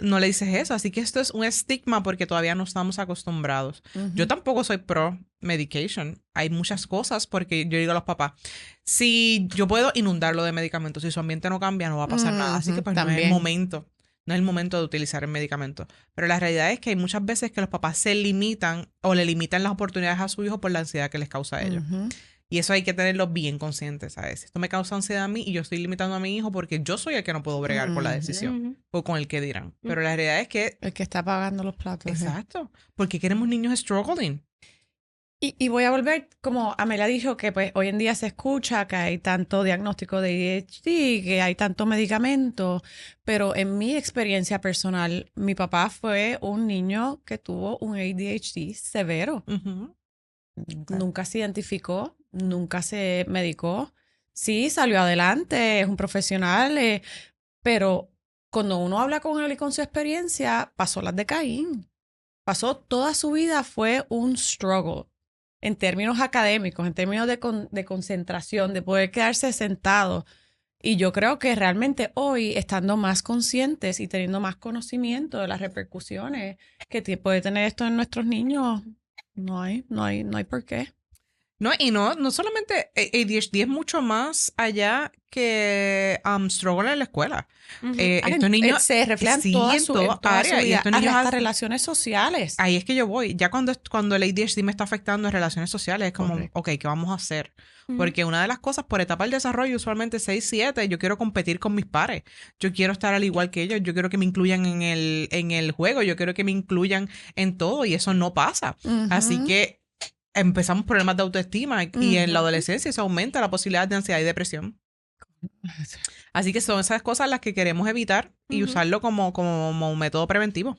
No le dices eso. Así que esto es un estigma porque todavía no estamos acostumbrados. Yo tampoco soy pro medication. Hay muchas cosas porque yo digo a los papás, si yo puedo inundarlo de medicamentos, si su ambiente no cambia, no va a pasar nada. Así que pues no es el momento. No es el momento de utilizar el medicamento. Pero la realidad es que hay muchas veces que los papás se limitan o le limitan las oportunidades a su hijo por la ansiedad que les causa a ellos. Y eso hay que tenerlo bien consciente, ¿sabes? Esto me causa ansiedad a mí y yo estoy limitando a mi hijo porque yo soy el que no puedo bregar con la decisión o con el que dirán. Pero la realidad es que... El que está pagando los platos. Exacto. Porque queremos niños struggling. Y voy a volver, como Amelia dijo, que pues hoy en día se escucha que hay tanto diagnóstico de ADHD, que hay tanto medicamento, pero en mi experiencia personal, mi papá fue un niño que tuvo un ADHD severo. Nunca se identificó, nunca se medicó. Sí, salió adelante, es un profesional, pero cuando uno habla con él y con su experiencia, pasó las de Caín. Pasó toda su vida, fue un struggle. En términos académicos, en términos de concentración, de poder quedarse sentado. Y yo creo que realmente hoy, estando más conscientes y teniendo más conocimiento de las repercusiones que puede tener esto en nuestros niños, no hay por qué. No, y no solamente ADHD es mucho más allá que struggle en la escuela. Estos niños se reflejan en toda su vida, y estos niños hasta relaciones sociales. Ahí es que yo voy. Ya cuando el ADHD me está afectando en relaciones sociales, es como, ok, ¿qué vamos a hacer? Porque una de las cosas, por etapa del desarrollo, usualmente 6, 7, yo quiero competir con mis pares. Yo quiero estar al igual que ellos. Yo quiero que me incluyan en el juego. Yo quiero que me incluyan en todo. Y eso no pasa. Así que empezamos problemas de autoestima y en la adolescencia eso aumenta la posibilidad de ansiedad y depresión. Así que son esas cosas las que queremos evitar y usarlo como un método preventivo.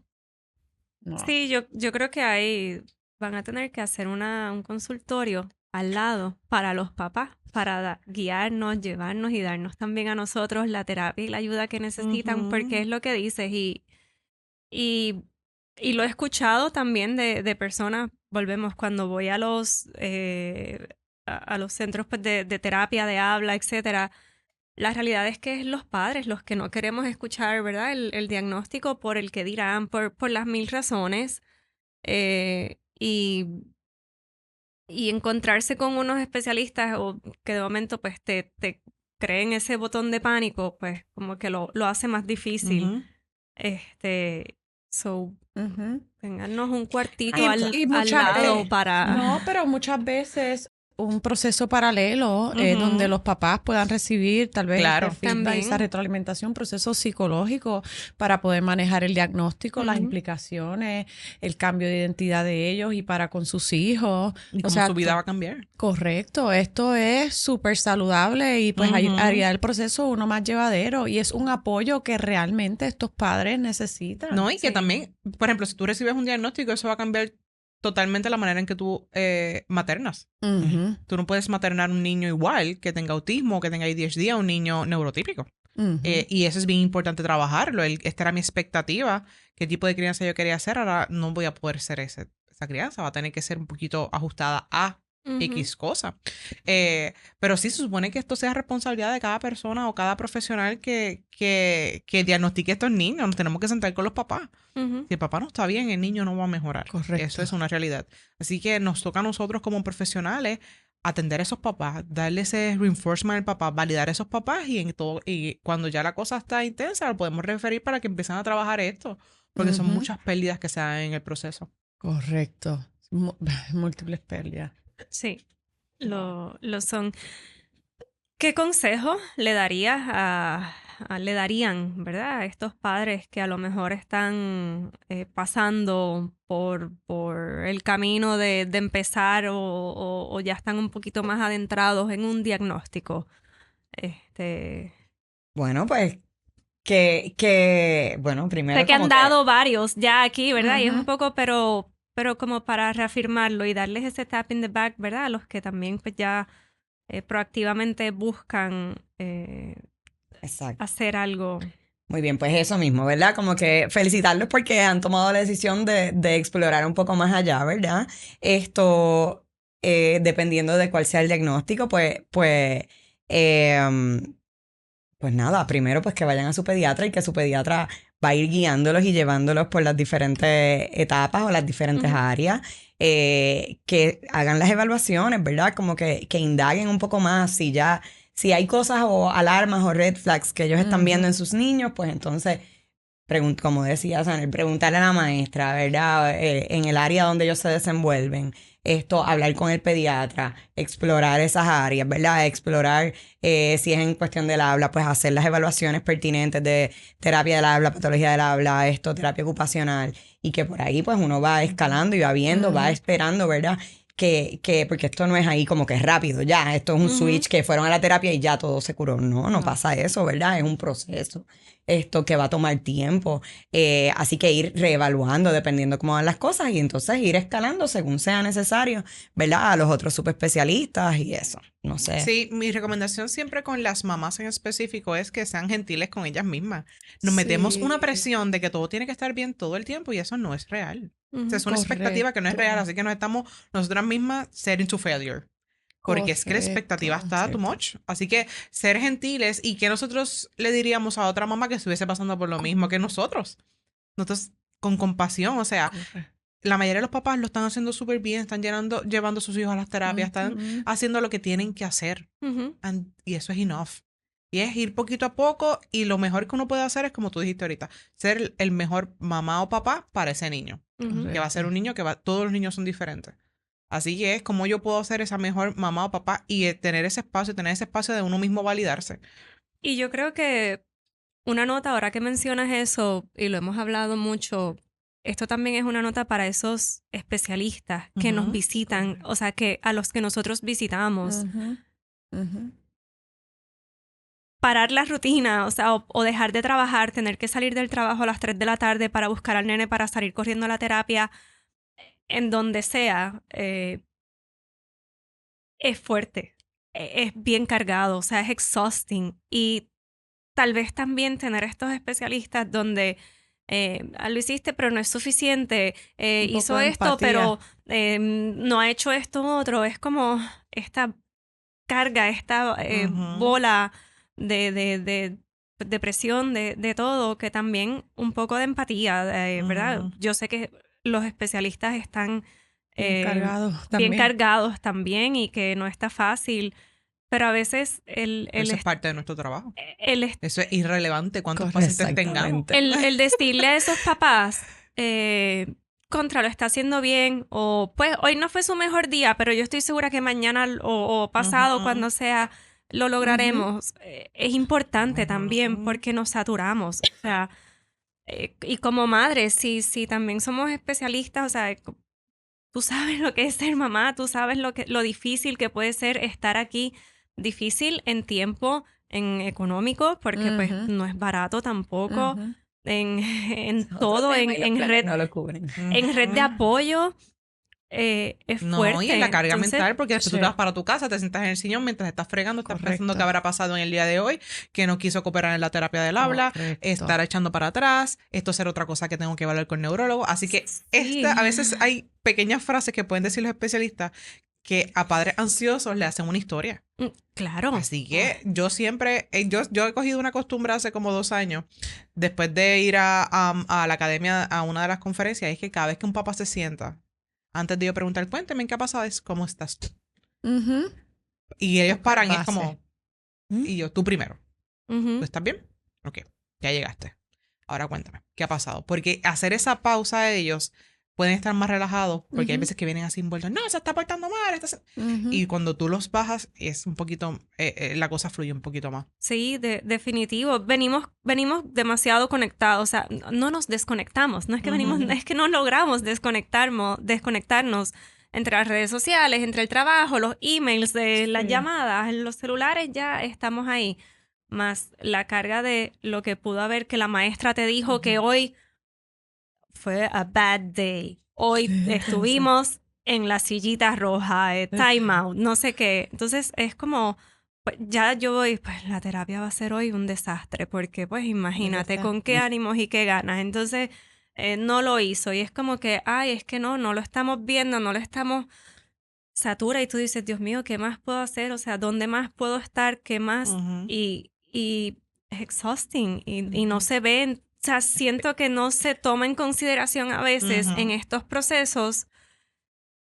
No. Sí, yo creo que van a tener que hacer un consultorio al lado para los papás, para guiarnos, llevarnos y darnos también a nosotros la terapia y la ayuda que necesitan, porque es lo que dices y lo he escuchado también de personas. Volvemos cuando voy a los centros pues, de terapia, de habla, etcétera. La realidad es que es los padres los que no queremos escuchar, ¿verdad? El diagnóstico por el que dirán, por las 1000 razones. Y encontrarse con unos especialistas o que de momento pues te creen ese botón de pánico, pues como que lo hace más difícil. Tenganos un cuartito al lado para... No, pero muchas veces un proceso paralelo donde los papás puedan recibir tal vez esa retroalimentación, proceso psicológico para poder manejar el diagnóstico, las implicaciones, el cambio de identidad de ellos y para con sus hijos. Y cómo su vida va a cambiar. Correcto, esto es súper saludable y pues haría el proceso uno más llevadero y es un apoyo que realmente estos padres necesitan. No, y que también, por ejemplo, si tú recibes un diagnóstico, eso va a cambiar totalmente la manera en que tú maternas. Tú no puedes maternar un niño igual que tenga autismo o que tenga ADHD a un niño neurotípico. Y eso es bien importante trabajarlo. Esta era mi expectativa. ¿Qué tipo de crianza yo quería hacer? Ahora no voy a poder ser esa crianza. Va a tener que ser un poquito ajustada a X cosa. Pero sí se supone que esto sea responsabilidad de cada persona o cada profesional que diagnostique a estos niños. Nos tenemos que sentar con los papás. Si el papá no está bien, el niño no va a mejorar. Correcto. Eso es una realidad. Así que nos toca a nosotros como profesionales atender a esos papás, darle ese reinforcement al papá, validar a esos papás y cuando ya la cosa está intensa lo podemos referir para que empiecen a trabajar esto. Porque son muchas pérdidas que se dan en el proceso. Correcto. Múltiples pérdidas. Sí, lo son. ¿Qué consejo le darían, ¿verdad? A estos padres que a lo mejor están pasando por el camino de empezar o ya están un poquito más adentrados en un diagnóstico? Bueno, pues bueno, primero sé que han dado varios ya aquí, ¿verdad? Y es un poco, pero como para reafirmarlo y darles ese tap in the back, ¿verdad? A los que también pues ya proactivamente buscan hacer algo. Muy bien, pues eso mismo, ¿verdad? Como que felicitarlos porque han tomado la decisión de explorar un poco más allá, ¿verdad? Esto, dependiendo de cuál sea el diagnóstico, pues nada, primero pues que vayan a su pediatra y que su pediatra va a ir guiándolos y llevándolos por las diferentes etapas o las diferentes áreas, que hagan las evaluaciones, ¿verdad? Como que indaguen un poco más si hay cosas o alarmas o red flags que ellos están viendo en sus niños, pues entonces, como decía Sanel, preguntarle a la maestra, ¿verdad? En el área donde ellos se desenvuelven, hablar con el pediatra, explorar esas áreas, ¿verdad? Explorar si es en cuestión del habla, pues hacer las evaluaciones pertinentes de terapia del habla, patología del habla, terapia ocupacional, y que por ahí pues uno va escalando y va viendo, va esperando, ¿verdad? Porque esto no es ahí como que es rápido, ya, esto es un switch que fueron a la terapia y ya todo se curó. No pasa eso, ¿verdad? Es un proceso, esto que va a tomar tiempo. Así que ir reevaluando dependiendo cómo van las cosas y entonces ir escalando según sea necesario, ¿verdad? A los otros subespecialistas y eso, no sé. Sí, mi recomendación siempre con las mamás en específico es que sean gentiles con ellas mismas. Nos metemos una presión de que todo tiene que estar bien todo el tiempo y eso no es real. O sea, es una expectativa que no es real, así que nos estamos nosotras mismas setting to failure. Porque es que la expectativa está too much. Así que ser gentiles y que nosotros le diríamos a otra mamá que estuviese pasando por lo mismo que nosotros. Nosotros con compasión, o sea, la mayoría de los papás lo están haciendo súper bien, están llevando a sus hijos a las terapias, están haciendo lo que tienen que hacer. Y eso es enough. Y es ir poquito a poco y lo mejor que uno puede hacer es, como tú dijiste ahorita, ser el mejor mamá o papá para ese niño. Que va a ser un niño todos los niños son diferentes. Así que es como yo puedo ser esa mejor mamá o papá y tener ese espacio de uno mismo validarse. Y yo creo que una nota, ahora que mencionas eso, y lo hemos hablado mucho, esto también es una nota para esos especialistas que nos visitan, o sea, que a los que nosotros visitamos. Parar la rutina, o sea, o dejar de trabajar, tener que salir del trabajo a las 3 de la tarde para buscar al nene para salir corriendo a la terapia, en donde sea, es fuerte, es bien cargado, o sea, es exhausting. Y tal vez también tener estos especialistas donde lo hiciste, pero no es suficiente, hizo esto, pero no ha hecho esto otro. Es como esta carga, esta bola de depresión, de todo, que también un poco de empatía, ¿verdad? Yo sé que los especialistas están bien cargados también y que no está fácil. Pero a veces eso es parte de nuestro trabajo. Eso es irrelevante cuántos pacientes tengamos. El decirle a esos papás, contra, lo está haciendo bien, o pues hoy no fue su mejor día, pero yo estoy segura que mañana o pasado, cuando sea, lo lograremos. Es importante también porque nos saturamos. O sea, y como madres, si también somos especialistas, o sea, tú sabes lo que es ser mamá, tú sabes lo difícil que puede ser estar aquí. Difícil en tiempo, en económico, porque pues no es barato tampoco, en todo, en red, no lo cubren. en red de apoyo, es fuerte. No, y en la carga Entonces, mental, porque después tú te vas para tu casa, te sientas en el sillón mientras estás fregando, estás pensando qué habrá pasado en el día de hoy, que no quiso cooperar en la terapia del habla, estar echando para atrás, esto será otra cosa que tengo que evaluar con el neurólogo. Así que a veces hay pequeñas frases que pueden decir los especialistas que a padres ansiosos le hacen una historia. Claro. Así que yo siempre, yo he cogido una costumbre hace como 2 años, después de ir a la academia a una de las conferencias, es que cada vez que un papá se sienta, antes de yo preguntar, cuéntame qué ha pasado, es ¿cómo estás tú? Y ellos paran y es como, y yo, tú primero. ¿Tú estás bien? Ok, ya llegaste. Ahora cuéntame, ¿qué ha pasado? Porque hacer esa pausa de ellos pueden estar más relajados, porque hay veces que vienen así envueltos, no, se está portando mal. Y cuando tú los bajas, es un poquito, la cosa fluye un poquito más. Sí, definitivo. Venimos demasiado conectados, o sea, no nos desconectamos, no es que es que no logramos desconectarnos entre las redes sociales, entre el trabajo, los emails, las llamadas, los celulares, ya estamos ahí. Más la carga de lo que pudo haber, que la maestra te dijo que hoy fue a bad day. Hoy estuvimos en la sillita roja, time out, no sé qué. Entonces es como, pues, ya yo voy, pues la terapia va a ser hoy un desastre, porque pues imagínate con qué ánimos y qué ganas. Entonces no lo hizo y es como que, ay, es que no lo estamos viendo, no lo estamos... Satura y tú dices, Dios mío, ¿qué más puedo hacer? O sea, ¿dónde más puedo estar? ¿Qué más? Y es exhausting y no se ven. O sea, siento que no se toma en consideración a veces en estos procesos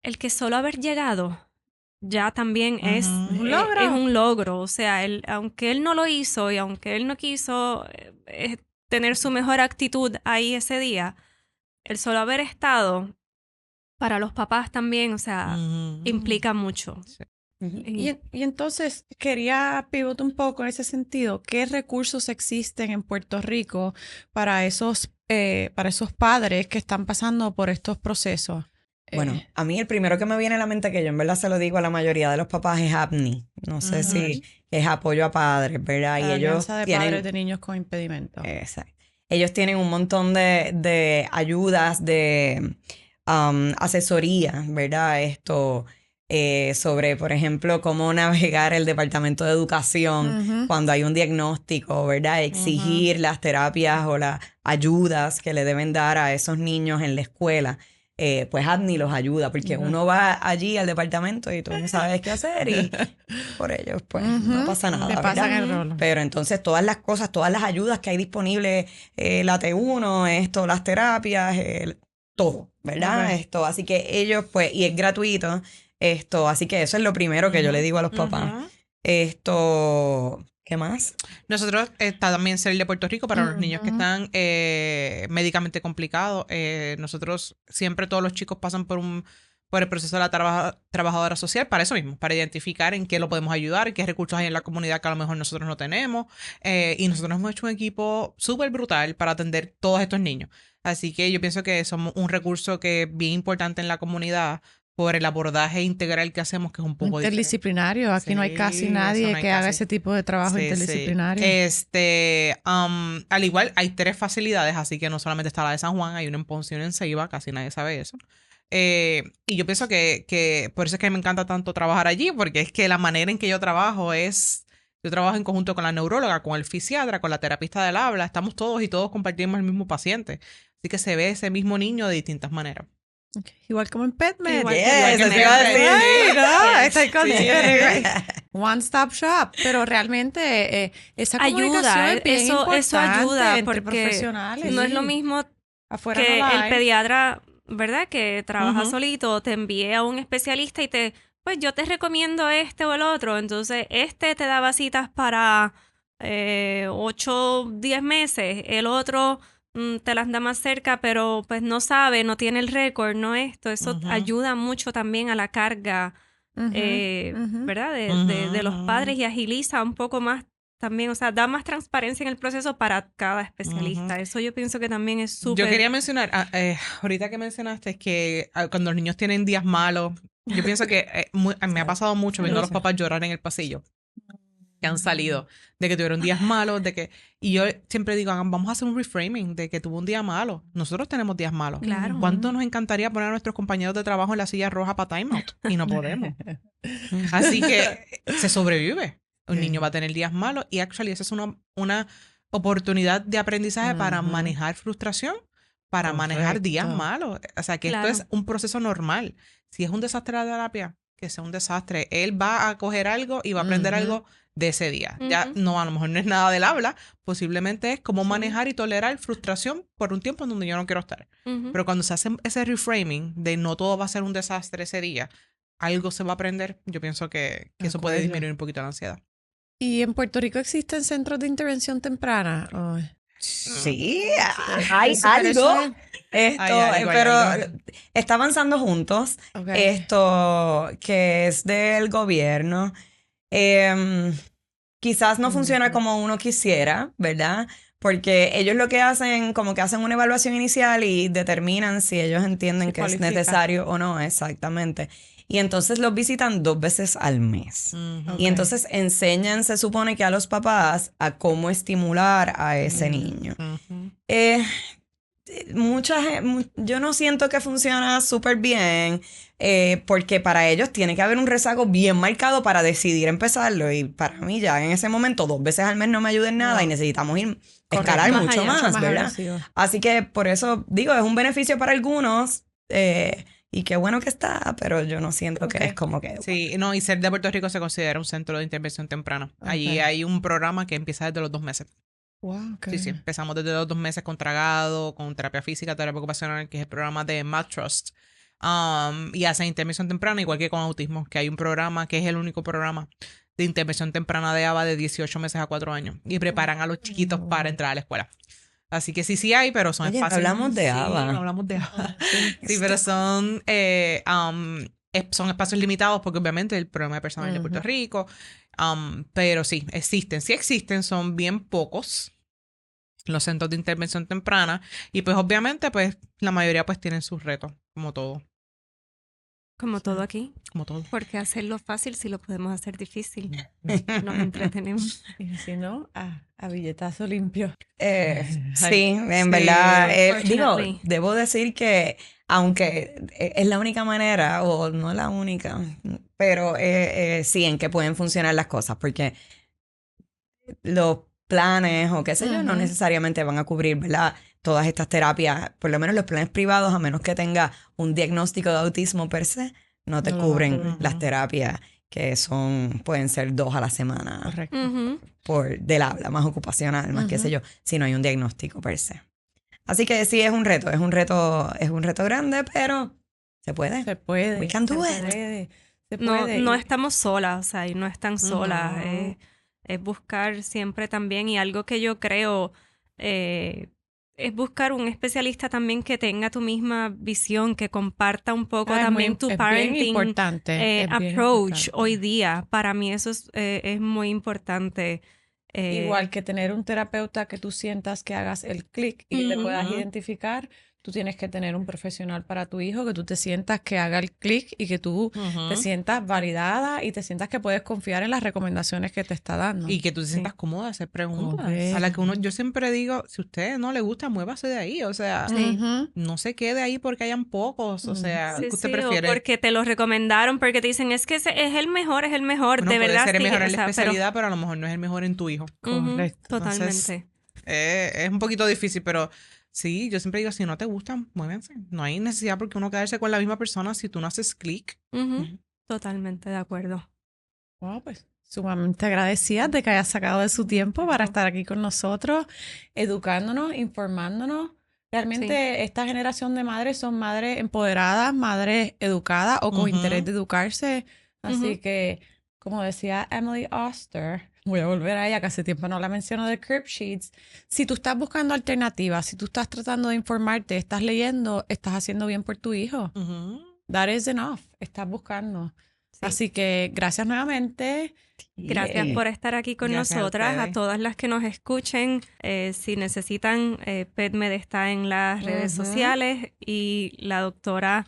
el que solo haber llegado ya también es un logro. O sea, aunque él no lo hizo y aunque él no quiso tener su mejor actitud ahí ese día, el solo haber estado para los papás también, o sea, implica mucho. Sí. Y entonces quería pivotar un poco en ese sentido. ¿Qué recursos existen en Puerto Rico para esos padres que están pasando por estos procesos? Bueno, a mí el primero que me viene a la mente, que yo en verdad se lo digo a la mayoría de los papás, es APNI. No sé si es apoyo a padres, ¿verdad? La y ellos Alianza de tienen, Padres de Niños con Impedimentos. exacto. Ellos tienen un montón de ayudas, de asesoría, ¿verdad? Sobre, por ejemplo, cómo navegar el Departamento de Educación cuando hay un diagnóstico, ¿verdad? Exigir las terapias o las ayudas que le deben dar a esos niños en la escuela. Pues ADNI los ayuda, porque uno va allí al departamento y tú no sabes qué hacer y por ellos pues no pasa nada, Te pasan ¿verdad? el rolo. Pero entonces todas las cosas, todas las ayudas que hay disponibles, la T1, las terapias, todo, ¿verdad? Así que ellos pues, y es gratuito, así que eso es lo primero que yo le digo a los papás. ¿Qué más? Nosotros está también CELIL de Puerto Rico para los niños que están médicamente complicados. Nosotros siempre todos los chicos pasan por el proceso de la trabajadora social para eso mismo, para identificar en qué lo podemos ayudar, qué recursos hay en la comunidad que a lo mejor nosotros no tenemos. Y nosotros hemos hecho un equipo súper brutal para atender todos estos niños. Así que yo pienso que somos un recurso que es bien importante en la comunidad por el abordaje integral que hacemos, que es un poco interdisciplinario. Aquí no hay casi nadie que haga ese tipo de trabajo interdisciplinario. Al igual, hay 3 facilidades, así que no solamente está la de San Juan, hay una en Ponce y una en Ceiba, casi nadie sabe eso. Y yo pienso que por eso es que me encanta tanto trabajar allí, porque es que la manera en que yo trabajo yo trabajo en conjunto con la neuróloga, con el fisiatra, con la terapista del habla, estamos todos y todos compartimos el mismo paciente. Así que se ve ese mismo niño de distintas maneras. Okay. Igual como en PetMed. Igual que estoy con One Stop Shop. Pero realmente esa comunicación ayuda, es bien eso ayuda entre porque profesionales. no es lo mismo afuera que no el pediatra, ¿verdad? Que trabaja solito, te envíe a un especialista y pues yo te recomiendo este o el otro. Entonces, te daba citas para 8, 10 meses, el otro te las da más cerca, pero pues no sabe, no tiene el récord, no esto. Eso ayuda mucho también a la carga, ¿verdad? De los padres y agiliza un poco más también, o sea, da más transparencia en el proceso para cada especialista. Eso yo pienso que también es súper... Yo quería mencionar, ahorita que mencionaste, es que cuando los niños tienen días malos, yo pienso que me ha pasado mucho viendo a los papás llorar en el pasillo, que han salido, de que tuvieron días malos, y yo siempre digo, vamos a hacer un reframing de que tuvo un día malo. Nosotros tenemos días malos. Claro. ¿Cuánto nos encantaría poner a nuestros compañeros de trabajo en la silla roja para timeout? Y no podemos. Así que se sobrevive. Un niño va a tener días malos y actually esa es una oportunidad de aprendizaje para manejar frustración, para manejar días malos. O sea, que esto es un proceso normal. Si es un desastre la terapia, que sea un desastre. Él va a coger algo y va a aprender algo de ese día. Ya no, a lo mejor no es nada del habla, posiblemente es cómo manejar y tolerar frustración por un tiempo en donde yo no quiero estar. Pero cuando se hace ese reframing de no todo va a ser un desastre ese día, algo se va a aprender, yo pienso que eso puede disminuir un poquito la ansiedad. ¿Y en Puerto Rico existen centros de intervención temprana? Sí, hay algo. Pero está avanzando juntos. Que es del gobierno. Quizás no funciona como uno quisiera, ¿verdad? Porque ellos lo que hacen, como que hacen una evaluación inicial y determinan si ellos entienden que es necesario o no, exactamente. Y entonces los visitan 2 veces al mes. Y entonces enseñan, se supone que a los papás, a cómo estimular a ese niño. Yo no siento que funciona súper bien, porque para ellos tiene que haber un rezago bien marcado para decidir empezarlo. Y para mí ya en ese momento 2 veces al mes no me ayuda en nada y necesitamos escalar mucho más, ¿verdad? Así que por eso digo, es un beneficio para algunos. Y qué bueno que está, pero yo no siento que es como que... Sí, no, y CELIL de Puerto Rico se considera un centro de intervención temprana. Allí hay un programa que empieza desde los 2 meses. Wow, Sí, empezamos desde los 2 meses con tragado, con terapia física, terapia ocupacional, que es el programa de Math Trust. Y hacen intervención temprana, igual que con autismo, que hay un programa que es el único programa de intervención temprana de ABA de 18 meses a 4 años. Y preparan a los chiquitos para entrar a la escuela. Así que sí hay, pero son Oye, espacios. hablamos de ABA. No hablamos de ABA. Sí, pero son espacios limitados porque obviamente el problema de personal de Puerto Rico. Pero sí existen, son bien pocos los centros de intervención temprana. Y pues obviamente pues la mayoría pues tienen sus retos, como todo. Como todo aquí. Como todo. Porque hacerlo fácil si lo podemos hacer difícil. Nos entretenemos. Y si no, a billetazo limpio. Sí, en verdad. Digo, Unfortunately. debo decir que aunque es la única manera, o no la única, pero sí, en que pueden funcionar las cosas, porque los planes o qué sé yo, no necesariamente van a cubrir, ¿verdad? Todas estas terapias, por lo menos los planes privados, a menos que tenga un diagnóstico de autismo per se, no te No lo van a cubren cubrir. las terapias que pueden ser 2 a la semana Correcto. Ujú. del habla, más ocupacional, más qué sé yo, si no hay un diagnóstico per se. Así que sí, es un reto grande, pero se puede. Se puede. We can do se it. puede, se No, puede. no Y- estamos solas, o sea, y no están solas. Es buscar siempre también, y algo que yo creo, es buscar un especialista también que tenga tu misma visión, que comparta un poco es también muy- tu es bien parenting importante, es bien approach importante. hoy día. Para mí eso es muy importante. Igual que tener un terapeuta que tú sientas que hagas el clic y que te puedas Ujú. identificar, tú tienes que tener un profesional para tu hijo, que tú te sientas que haga el clic y que tú te sientas validada y te sientas que puedes confiar en las recomendaciones que te está dando. Y que tú te sientas cómoda a hacer preguntas. Correcto. A la que yo siempre digo, si a usted no le gusta, muévase de ahí. O sea, Ujú. no se quede ahí porque hayan pocos. O sea, Sí, ¿qué usted sí, o prefiere? porque te lo recomendaron, porque te dicen, es que ese es el mejor, Bueno, de puede verdad. ser el sí, mejor en o la sea, especialidad, pero a lo mejor no es el mejor en tu hijo. Ujú, Correcto. totalmente. Es un poquito difícil, pero sí, yo siempre digo, si no te gustan, muévense. No hay necesidad porque uno quedarse con la misma persona si tú no haces clic. Ujú, totalmente de acuerdo. Wow, pues sumamente agradecida de que haya sacado de su tiempo para estar aquí con nosotros, educándonos, informándonos. Realmente esta generación de madres son madres empoderadas, madres educadas o con Ujú. interés de educarse. Así Ujú. que, como decía Emily Oster, voy a volver a ella, que hace tiempo no la menciono de Crib Sheets. Si tú estás buscando alternativas, si tú estás tratando de informarte, estás leyendo, estás haciendo bien por tu hijo. Ujú. That is enough. Estás buscando. Sí. Así que gracias nuevamente. Gracias Yeah. por estar aquí con Gracias a nosotras, a ustedes. todas las que nos escuchen. Si necesitan, PetMed está en las redes Ujú. sociales y la doctora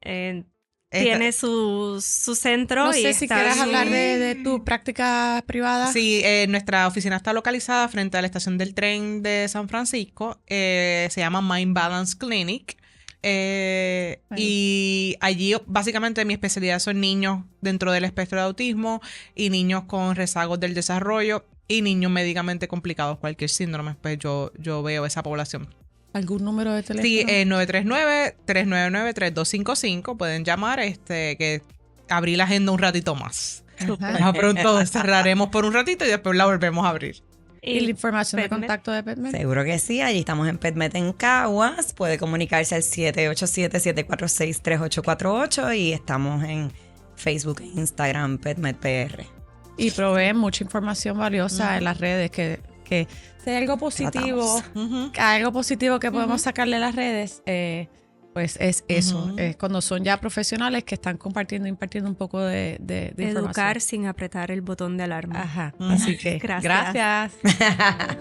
Esta- tiene su centro. No y sé si está quieras en- hablar de tu práctica privada. Sí, nuestra oficina está localizada frente a la estación del tren de San Francisco. Se llama Mind Balance Clinic. Y allí básicamente mi especialidad son niños dentro del espectro de autismo y niños con rezagos del desarrollo y niños médicamente complicados, cualquier síndrome. Pues yo veo esa población. ¿Algún número de teléfono? Sí, 939-399-3255. Pueden llamar, que abrí la agenda un ratito más. Ajá. Ya pronto cerraremos por un ratito y después la volvemos a abrir. ¿Y la información de PetMed. contacto de PetMed? Seguro que sí, allí estamos en PetMed en Caguas. Puede comunicarse al 787-746-3848 y estamos en Facebook e Instagram PetMed PR. Y proveen mucha información valiosa en las redes que si hay algo positivo, Ujú. algo positivo que podemos sacarle a las redes, pues es eso. Ujú. Es cuando son ya profesionales que están compartiendo, impartiendo un poco de Educar información. sin apretar el botón de alarma. Ajá. Ujú. Así que Gracias. gracias.